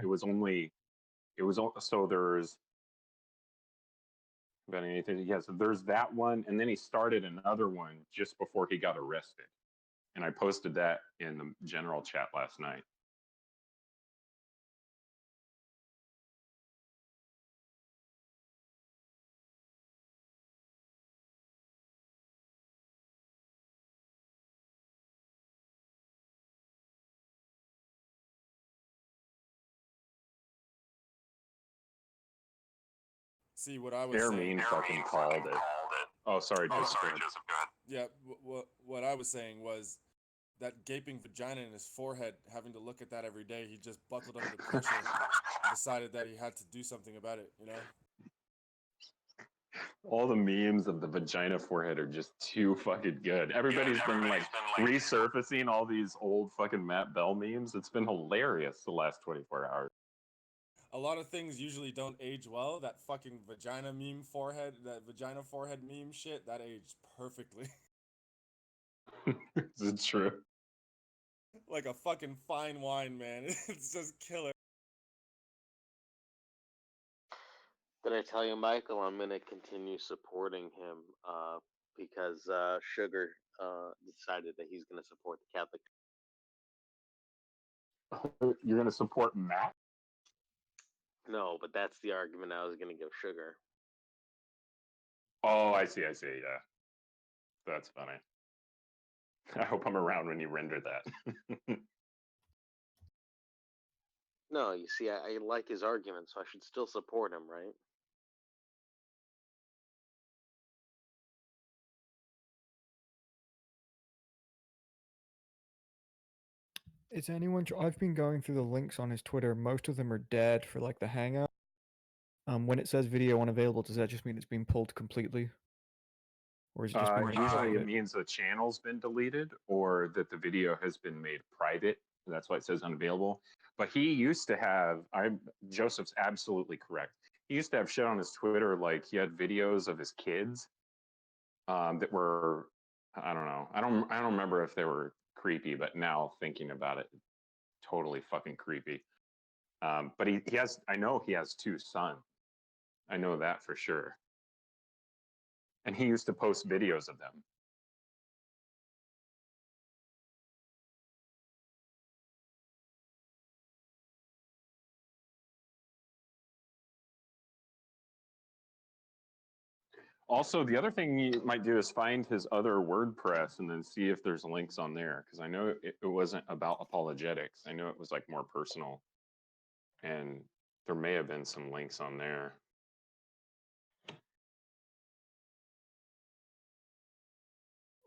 So there's about anything. Yeah, so there's that one, and then he started another one just before he got arrested. And I posted that in the general chat last night. See what I was saying. Fucking called it. Oh, sorry, Joseph. Go ahead. Yeah, what I was saying was that gaping vagina in his forehead, having to look at that every day, he just buckled under the pressure and decided that he had to do something about it, you know? All the memes of the vagina forehead are just too fucking good. Everybody's been like resurfacing all these old fucking Matt Bell memes. It's been hilarious the last 24 hours. A lot of things usually don't age well. That fucking vagina meme forehead, that vagina forehead meme shit, that aged perfectly. Is it true? Like a fucking fine wine, man. It's just killer. Did I tell you, Michael? I'm gonna continue supporting him because Sugar decided that he's gonna support the Catholic. You're gonna support Matt? No, but that's the argument I was gonna give Sugar. Oh, I see. Yeah, that's funny. I hope I'm around when you render that. No, you see, I like his argument, so I should still support him, right? Is anyone? I've been going through the links on his Twitter. Most of them are dead for like the hangout. When it says video unavailable, does that just mean it's been pulled completely? Or is it just usually it means the channel's been deleted or that the video has been made private. That's why it says unavailable. But he used to have, Joseph's absolutely correct. He used to have shit on his Twitter, like he had videos of his kids that were, I don't know. I don't remember if they were creepy, but now thinking about it, totally fucking creepy. But he has, I know he has 2 sons. I know that for sure. And he used to post videos of them. Also, the other thing you might do is find his other WordPress and then see if there's links on there. Because I know it wasn't about apologetics. I know it was like more personal. And there may have been some links on there.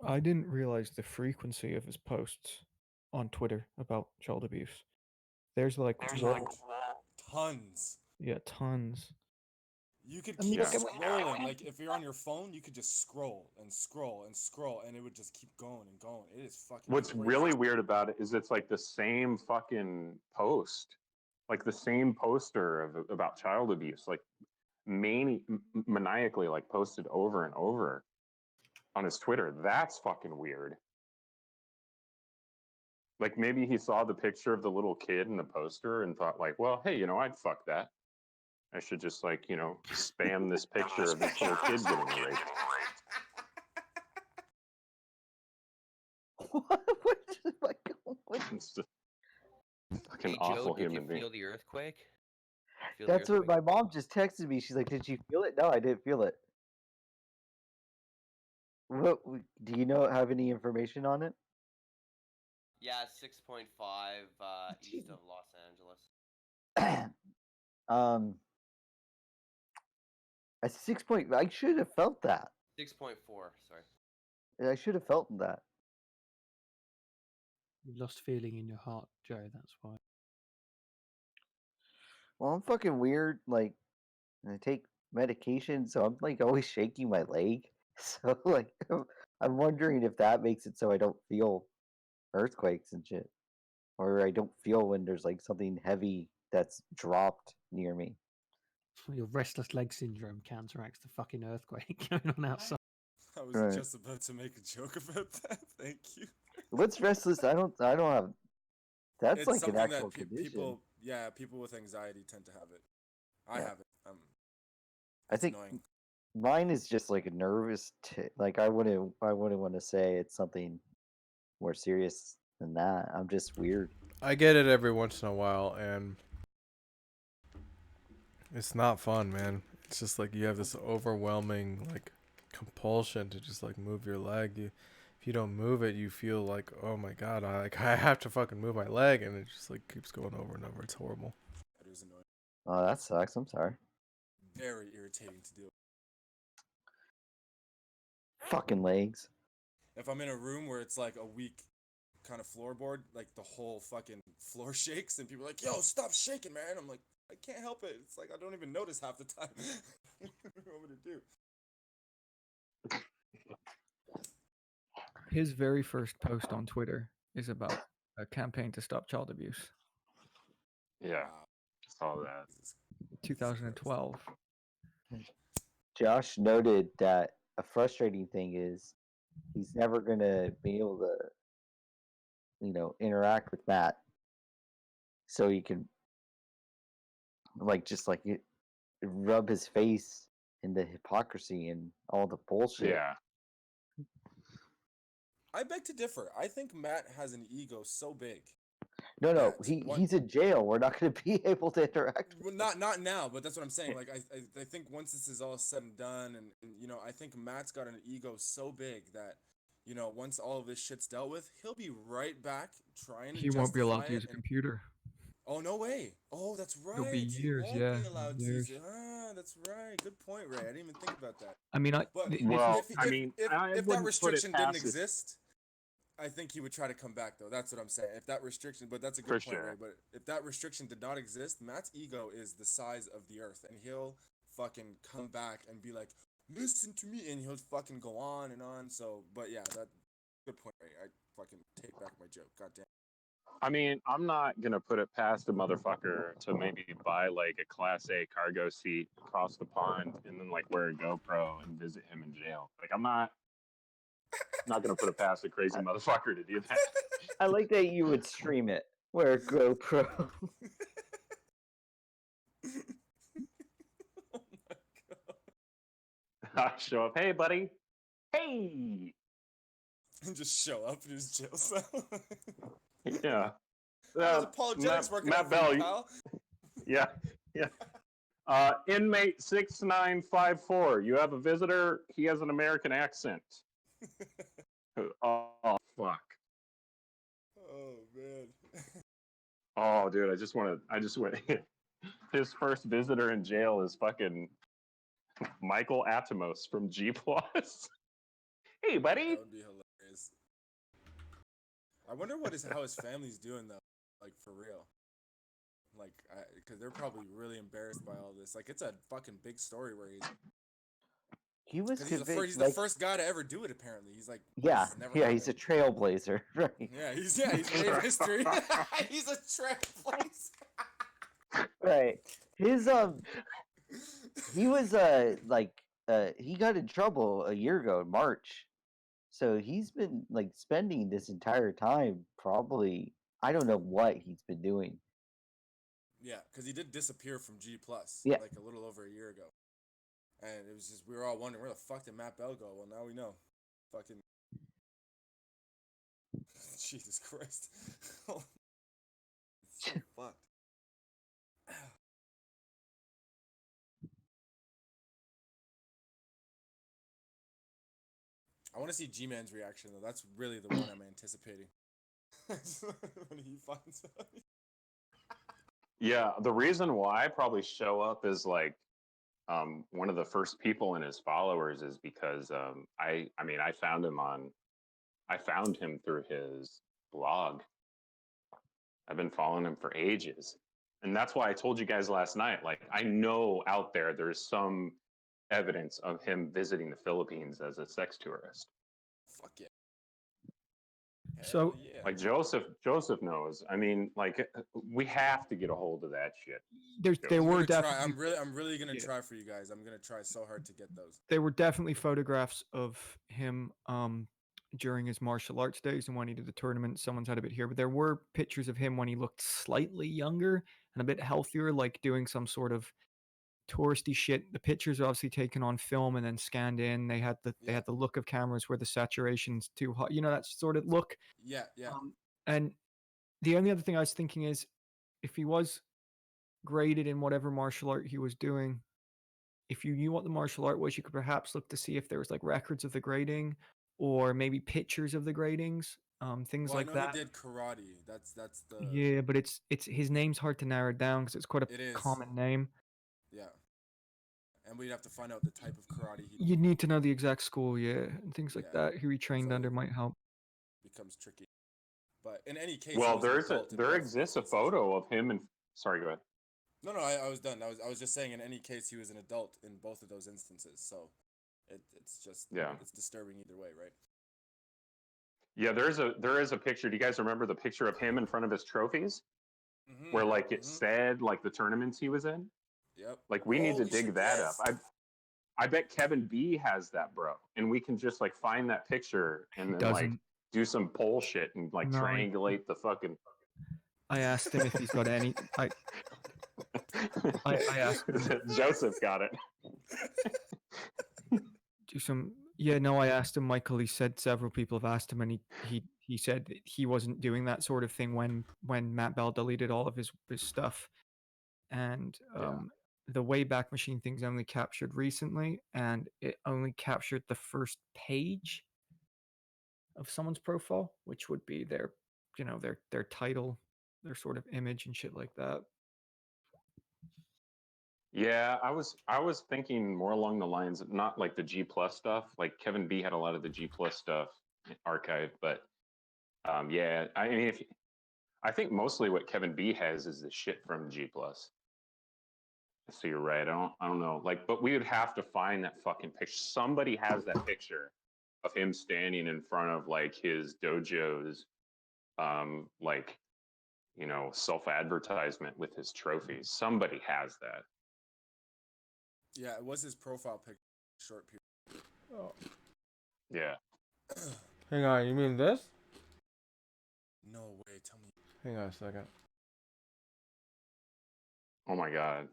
I didn't realize the frequency of his posts on Twitter about child abuse. There's like Tons. yeah, tons. You could I mean, keep look at scrolling. Like if you're on your phone, you could just scroll and scroll and scroll, and it would just keep going and going. It is fucking. What's crazy. really weird about it is it's like the same fucking post, like the same poster about child abuse, like maniacally like posted over and over on his Twitter. That's fucking weird. Like maybe he saw the picture of the little kid in the poster and thought like, well, hey, I'd fuck that. I should just like, spam this picture of this little kid getting raped. It's just fucking Hey, Joe, awful did you human being. feel the earthquake? Feel the That's what earthquake? my mom just texted me. She's like, "Did you feel it?" No, I didn't feel it. What do you know? Have any information on it? Yeah, 6.5 east of Los Angeles. A 6 point. I should have felt that. 6.4, sorry. I should have felt that. You lost feeling in your heart, Joe. That's why. Well, I'm fucking weird. Like, I take medication, so I'm like always shaking my leg. So like, I'm wondering if that makes it so I don't feel earthquakes and shit, or I don't feel when there's like something heavy that's dropped near me. Your restless leg syndrome counteracts the fucking earthquake going on outside. I was Right. just about to make a joke about that. Thank you. What's restless? I don't have. That's It's like an something actual that condition. people with anxiety tend to have it. I Yeah. have it. I It's think annoying. mine is just like a nervous. Like I wouldn't want to say it's something more serious than that. I'm just weird. I get it every once in a while, and it's not fun, man. It's just like you have this overwhelming like compulsion to just like move your leg. If you don't move it, you feel like, oh my god, I have to fucking move my leg, and it just like keeps going over and over. It's horrible. That is annoying. Oh, that sucks. I'm sorry. Very irritating to deal with. Fucking legs. If I'm in a room where it's like a weak kind of floorboard, like the whole fucking floor shakes, and people are like, "Yo, stop shaking, man!" I'm like, I can't help it. It's like I don't even notice half the time. What do you want me to do? His very first post on Twitter is about a campaign to stop child abuse. Yeah, saw that. 2012. Josh noted that a frustrating thing is he's never gonna be able to, interact with Matt, so he can just rub his face in the hypocrisy and all the bullshit. Yeah. I beg to differ. I think Matt has an ego so big. No, he's in jail. We're not gonna be able to interact. Well, not now, but that's what I'm saying. Like I think once this is all said and done, and I think Matt's got an ego so big that once all of this shit's dealt with, he'll be right back trying to. He won't be allowed justify to use it a computer. Oh, no way. Oh, that's right. It'll be years, he won't yeah, be allowed years. to use it. Ah, that's right. Good point, Ray. I didn't even think about that. I mean, But this Well, is- I mean, I if that wouldn't put it restriction didn't past it. exist, I think he would try to come back, though. That's what I'm saying. If that restriction, but that's a For good point, sure. Ray. But if that restriction did not exist, Matt's ego is the size of the earth, and he'll fucking come back and be like, "Listen to me," and he'll fucking go on and on. So, but yeah, that good point, Ray. I fucking take back my joke. God damn. I mean, I'm not gonna put it past a motherfucker to maybe buy like a Class A cargo seat across the pond and then like wear a GoPro and visit him in jail. Like, I'm not gonna put it past a crazy motherfucker to do that. I like that you would stream it. Wear a GoPro. I show up, hey buddy, hey. And just show up in his jail cell. Yeah. Apologetics working Matt out for you, Bell, pal. Yeah. Inmate 6954. You have a visitor. He has an American accent. Oh fuck. Oh man. Oh dude, I just went. His first visitor in jail is fucking Michael Atomos from G+. Hey buddy. That would be hilarious. I wonder how his family's doing though, like for real. Like, because they're probably really embarrassed by all this. Like, it's a fucking big story where he was he's convinced. the first guy to ever do it. Apparently, he's like, Yeah, this has never yeah, he's a happened. trailblazer, right? He's made history. He's a trailblazer. Right. His he was he got in trouble a year ago in March. So he's been like spending this entire time probably, I don't know what he's been doing. Yeah, because he did disappear from G Plus Yeah. like a little over a year ago, and it was just we were all wondering where the fuck did Matt Bell go? Well, now we know. Fucking Jesus Christ, it's so fucked. I want to see G-Man's reaction though. That's really the one I'm anticipating. When he finds out. Yeah, the reason why I probably show up as like one of the first people in his followers is because I found him through his blog. I've been following him for ages. And that's why I told you guys last night, like, I know out there's some evidence of him visiting the Philippines as a sex tourist. Fuck yeah. So, yeah. Like Joseph knows. I mean, like, we have to get a hold of that shit. There were I'm definitely really gonna try for you guys. I'm gonna try so hard to get those. there were definitely photographs of him during his martial arts days and when he did the tournament. Someone's had a bit here, but there were pictures of him when he looked slightly younger and a bit healthier, like doing some sort of touristy shit. The pictures are obviously taken on film and then scanned in. They had the look of cameras where the saturation's too hot. You know, that sort of look. Yeah. And the only other thing I was thinking is, if he was graded in whatever martial art he was doing, if you knew what the martial art was, you could perhaps look to see if there was like records of the grading or maybe pictures of the gradings, things Well, like I know that. he did karate. That's the. Yeah, but it's his name's hard to narrow down because it's quite It a is. common name. Yeah. And we'd have to find out the type of karate he You'd need to know the exact school, yeah, and things like that. Who he trained under might help. becomes tricky. But in any case, Well, he was an adult in there both exists a instances. photo of him and sorry, go ahead. No, I was done. I was just saying. In any case, he was an adult in both of those instances. So, it's just it's disturbing either way, right? Yeah, there is a picture. Do you guys remember the picture of him in front of his trophies? Where like it said like the tournaments he was in? Yep. Like we need to dig that up. I bet Kevin B has that, bro. And we can just like find that picture and then like do some poll shit and like triangulate the fucking. I asked him if he's got any. I asked him. Joseph got it. Do some. Yeah, no, I asked him, Michael. He said several people have asked him, and he said that he wasn't doing that sort of thing when Matt Bell deleted all of his stuff, and the Wayback Machine thing's only captured recently, and it only captured the first page of someone's profile, which would be their, you know, their title, their sort of image and shit like that. Yeah, I was thinking more along the lines of not like the G plus stuff. Like Kevin B had a lot of the G plus stuff archived, but yeah, I mean, I think mostly what Kevin B has is the shit from G plus. So you're right. I don't know. Like, but we would have to find that fucking picture. Somebody has that picture of him standing in front of like his dojo's, like, you know, self-advertisement with his trophies. Somebody has that. Yeah, it was his profile pic. Short period. Oh. Yeah. Hang on, you mean this? No way. Tell me. Hang on a second. Oh my god.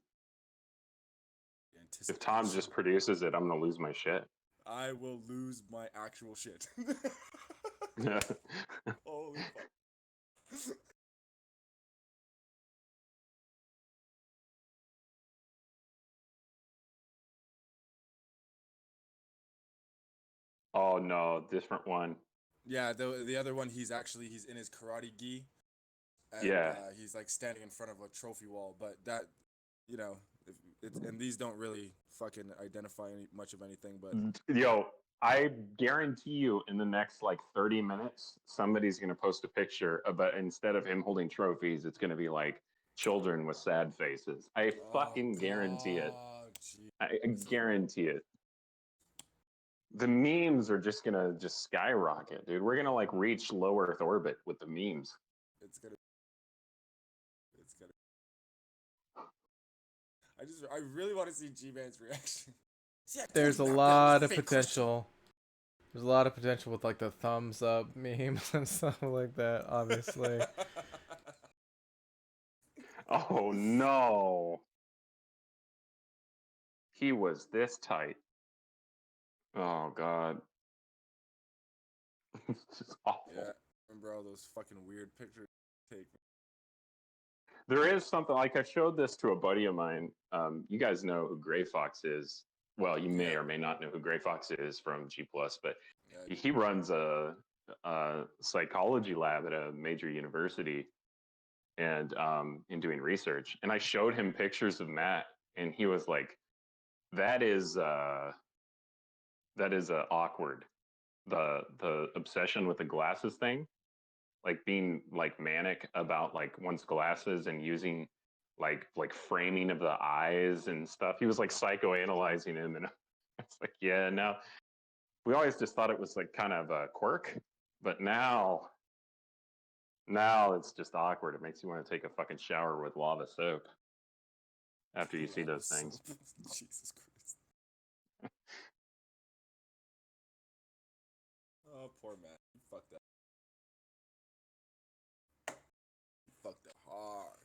If Tom just produces it, I'm gonna lose my shit. I will lose my actual shit. Holy fuck. Oh no, different one. Yeah, the other one, he's in his karate gi. And, yeah. He's like standing in front of a trophy wall, but that, you know, and these don't really fucking identify much of anything. But yo, I guarantee you in the next like 30 minutes, somebody's going to post a picture but instead of him holding trophies, it's going to be like children with sad faces. I fucking guarantee it. I guarantee it. The memes are just going to just skyrocket, dude. We're going to like reach low Earth orbit with the memes. It's gonna. I really want to see G-Man's reaction. See, I told There's you a Matt Bell was lot a of fake Christian. potential. There's a lot of potential with like the thumbs up memes and stuff like that, obviously. Oh no. He was this tight. Oh god. It's just awful. Yeah, remember all those fucking weird pictures take. There is something like I showed this to a buddy of mine. You guys know who Gray Fox is. Well, you may or may not know who Gray Fox is from G Plus, but he runs a psychology lab at a major university, and in doing research. And I showed him pictures of Matt, and he was like, "That is awkward. The obsession with the glasses thing." Like being like manic about like one's glasses and using like framing of the eyes and stuff. He was like psychoanalyzing him, and it's like, yeah, no. We always just thought it was like kind of a quirk, but now it's just awkward. It makes you want to take a fucking shower with lava soap after you see those things. Jesus Christ. Oh, poor Matt. You fucked up. You fucked up hard.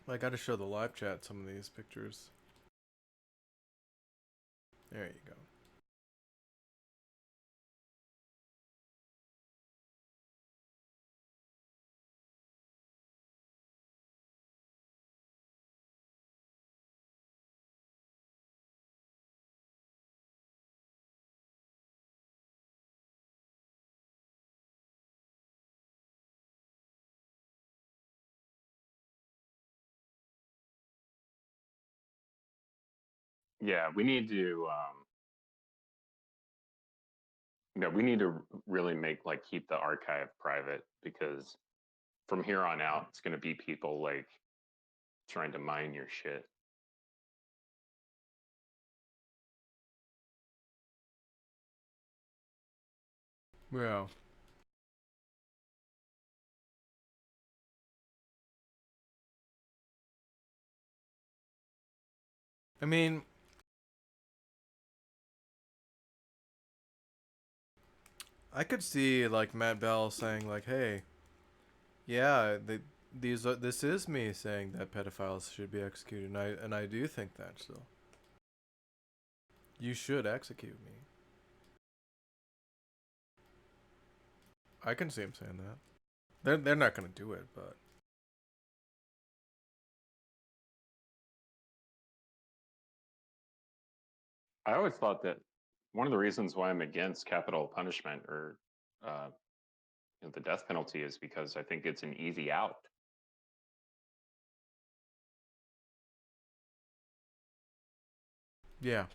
I gotta show the live chat some of these pictures. There you go. Yeah, we need to we need to really make like keep the archive private, because from here on out it's going to be people like trying to mine your shit. Yeah. I mean, I could see like Matt Bell saying like, "Hey, yeah, this is me saying that pedophiles should be executed, and I do think that still. You should execute me." I can see him saying that. They're not gonna do it, but I always thought that one of the reasons why I'm against capital punishment or the death penalty is because I think it's an easy out. yeah.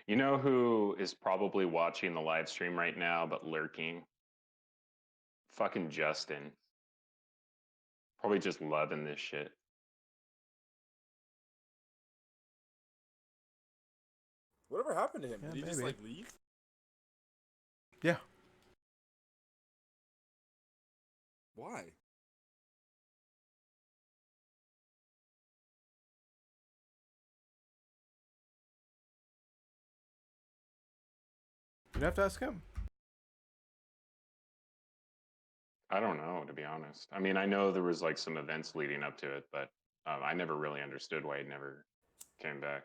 You know who is probably watching the live stream right now but lurking? Fucking Justin. Probably just loving this shit. Whatever happened to him? Yeah, Did he just maybe. like leave? Yeah. Why? You'd have to ask him. I don't know, to be honest. I mean, I know there was like some events leading up to it, but I never really understood why he never came back.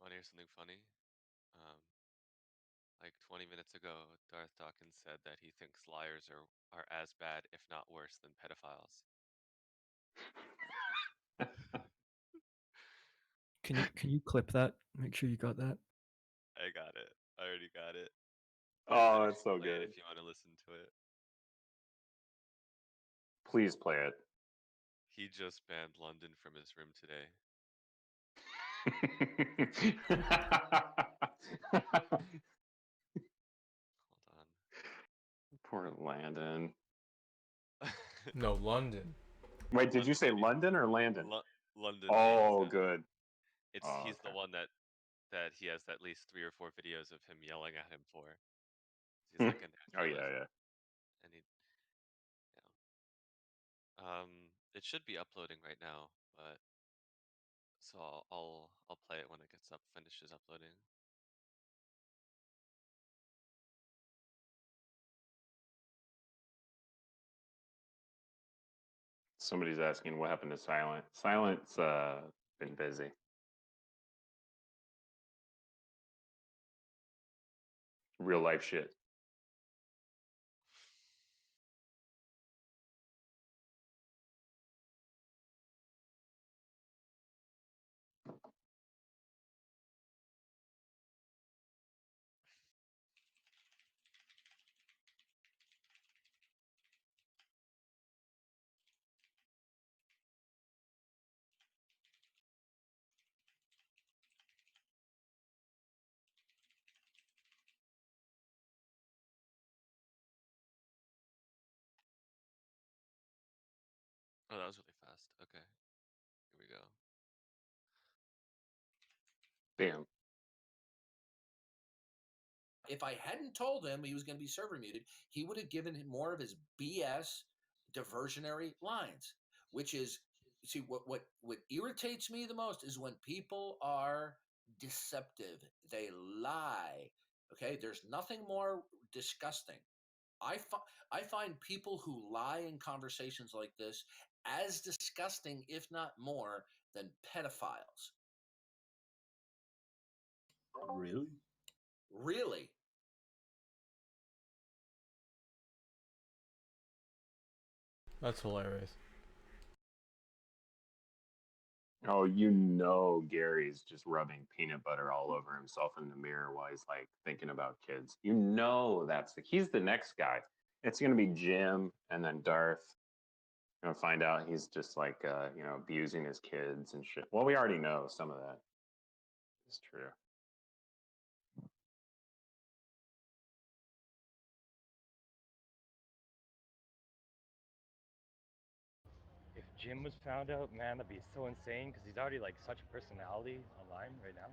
Want to hear something funny? Like 20 minutes ago, Darth Dawkins said that he thinks liars are as bad, if not worse, than pedophiles. Can you clip that? Make sure you got that. I got it. I already got it. Oh, that's so Play it good. if you want to listen to it. Please play it. He just banned London from his room today. Hold on. Poor Landon. No, London. Wait, did you say London or Landon? London. Oh, good. He's the one that he has at least 3 or 4 videos of him yelling at him for. He's like a Oh naturalist. yeah. And it should be uploading right now, but so I'll play it when it gets up, finishes uploading. Somebody's asking what happened to Silent. Silent's been busy. Real life shit. Oh, that was really fast. Okay. Here we go. Damn. If I hadn't told him he was going to be server muted, he would have given him more of his BS diversionary lines, which is, see, what irritates me the most is when people are deceptive. They lie. Okay, there's nothing more disgusting. I find people who lie in conversations like this as disgusting, if not more, than pedophiles. Really? Really? That's hilarious. Oh, you know Gary's just rubbing peanut butter all over himself in the mirror while he's like thinking about kids. You know he's the next guy. It's gonna be Jim and then Darth. You're gonna find out he's just like abusing his kids and shit. Well, we already know some of that. It's true. If Jim was found out, man, that'd be so insane because he's already like such a personality online right now.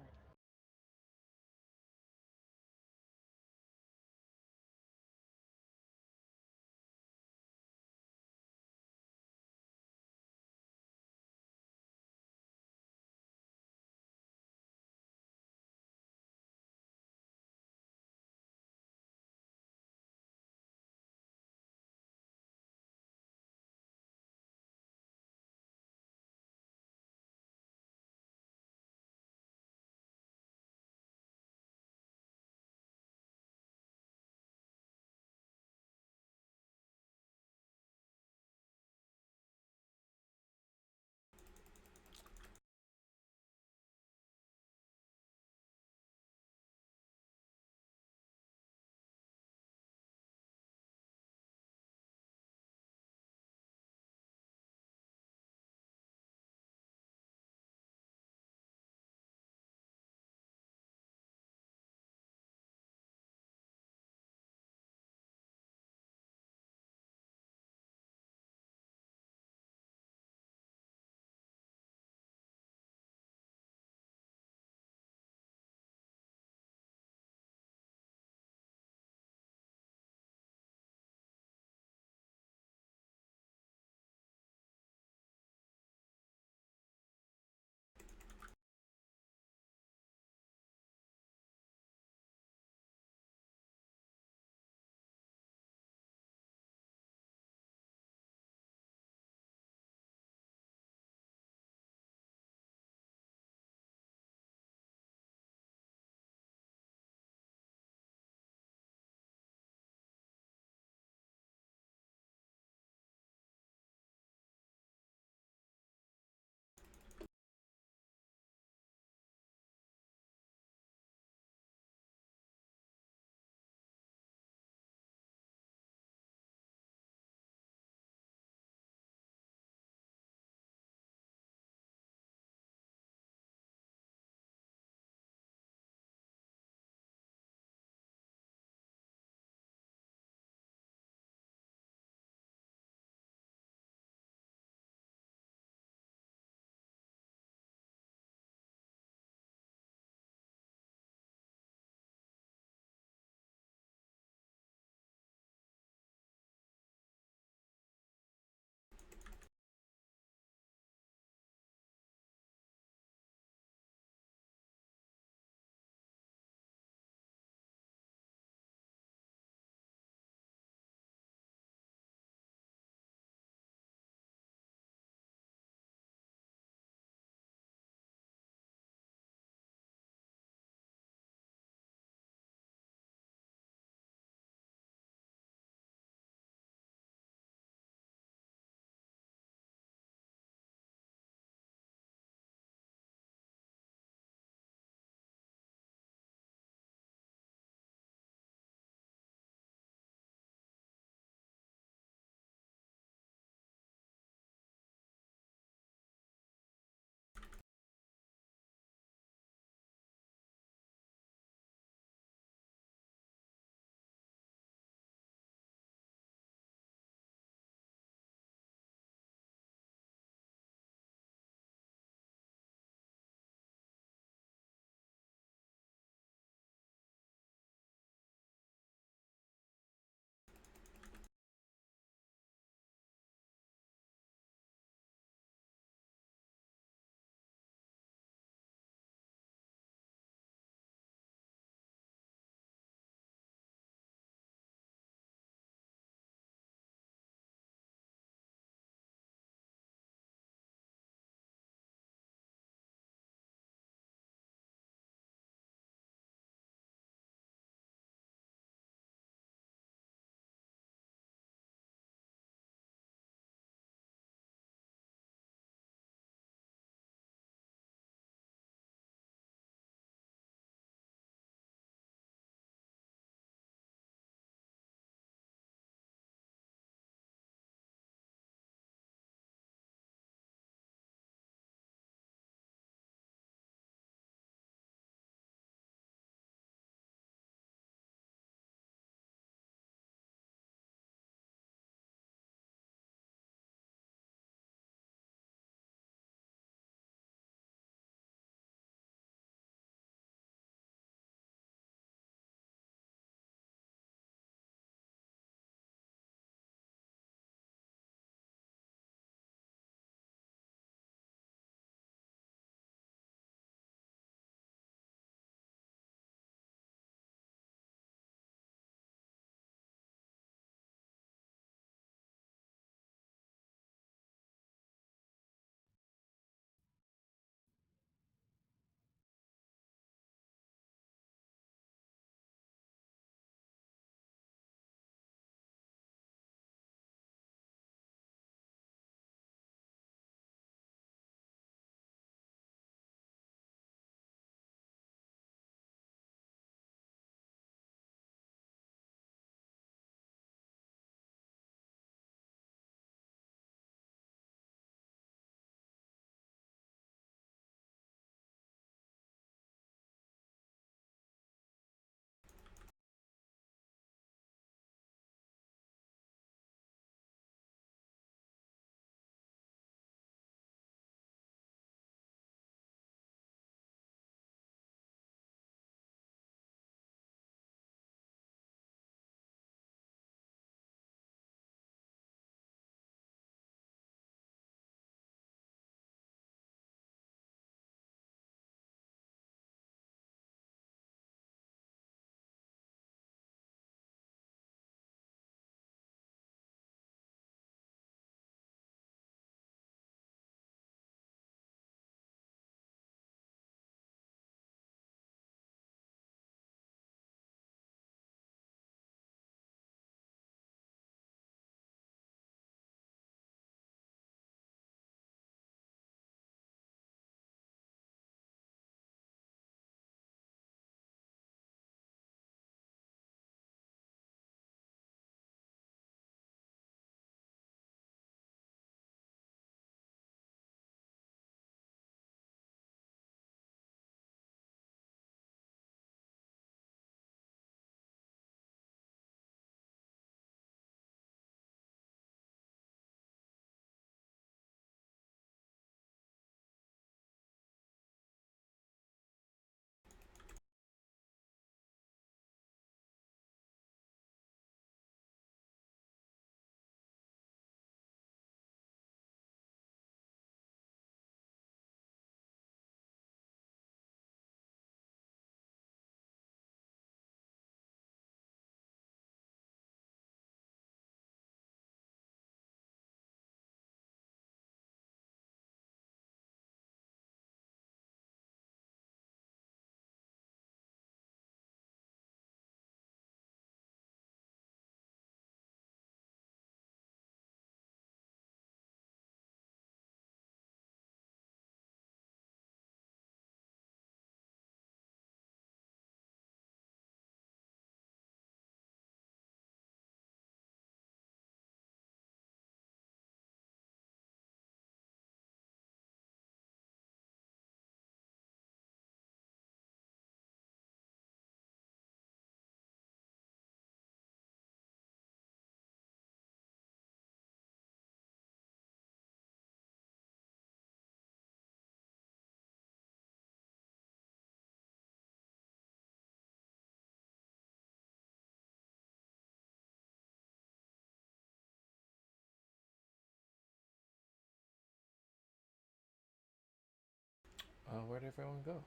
Oh, where'd everyone go?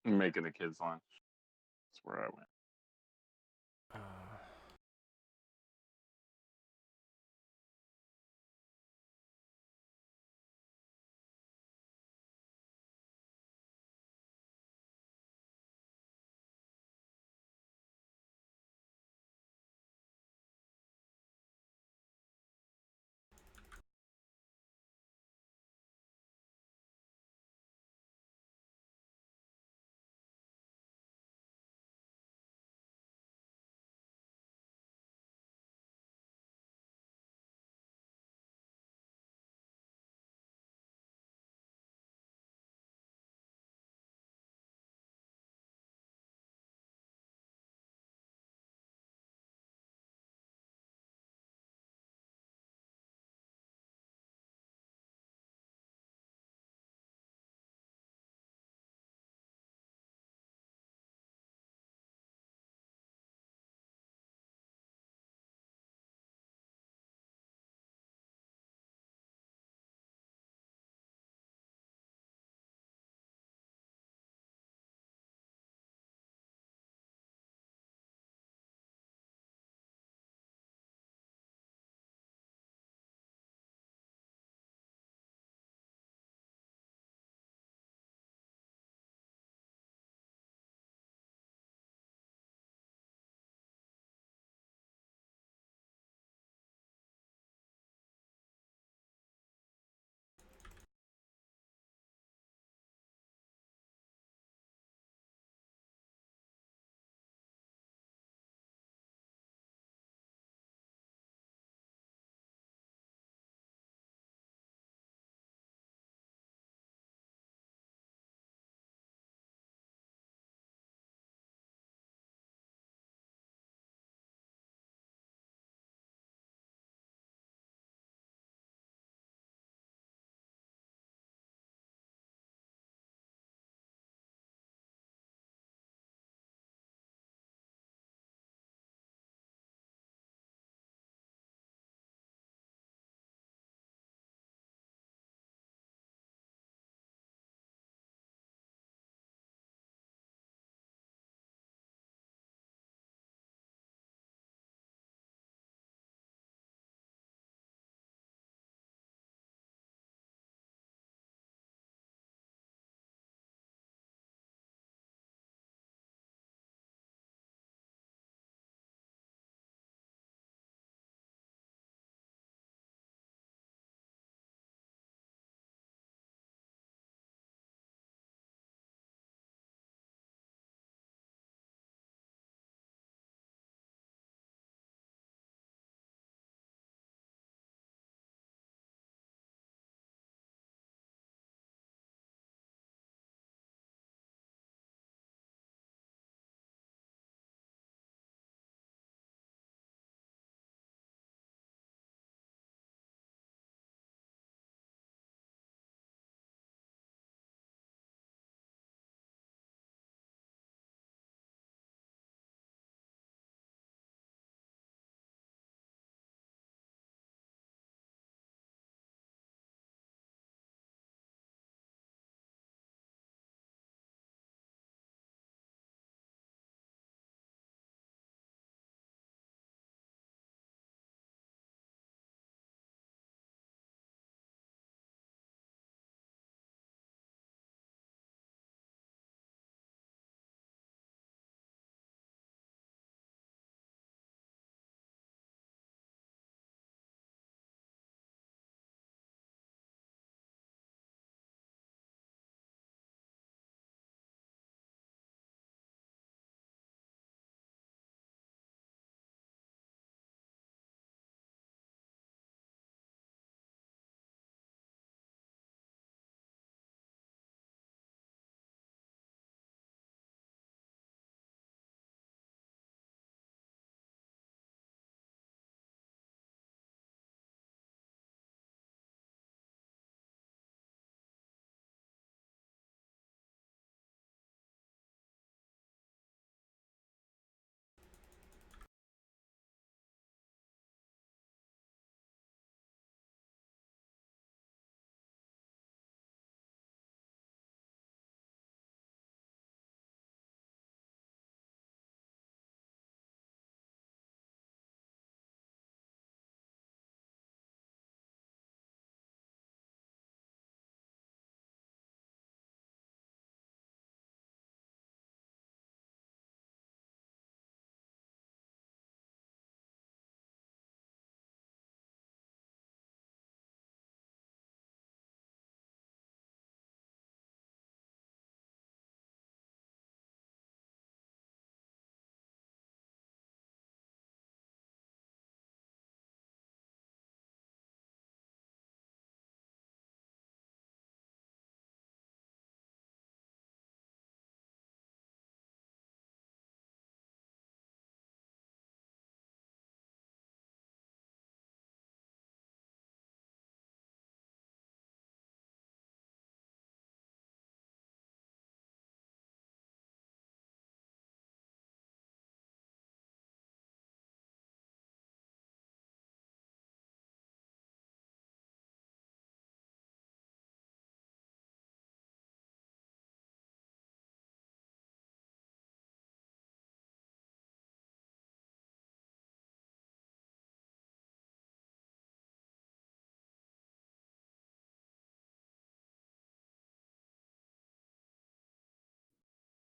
Making the kids lunch. That's where I went.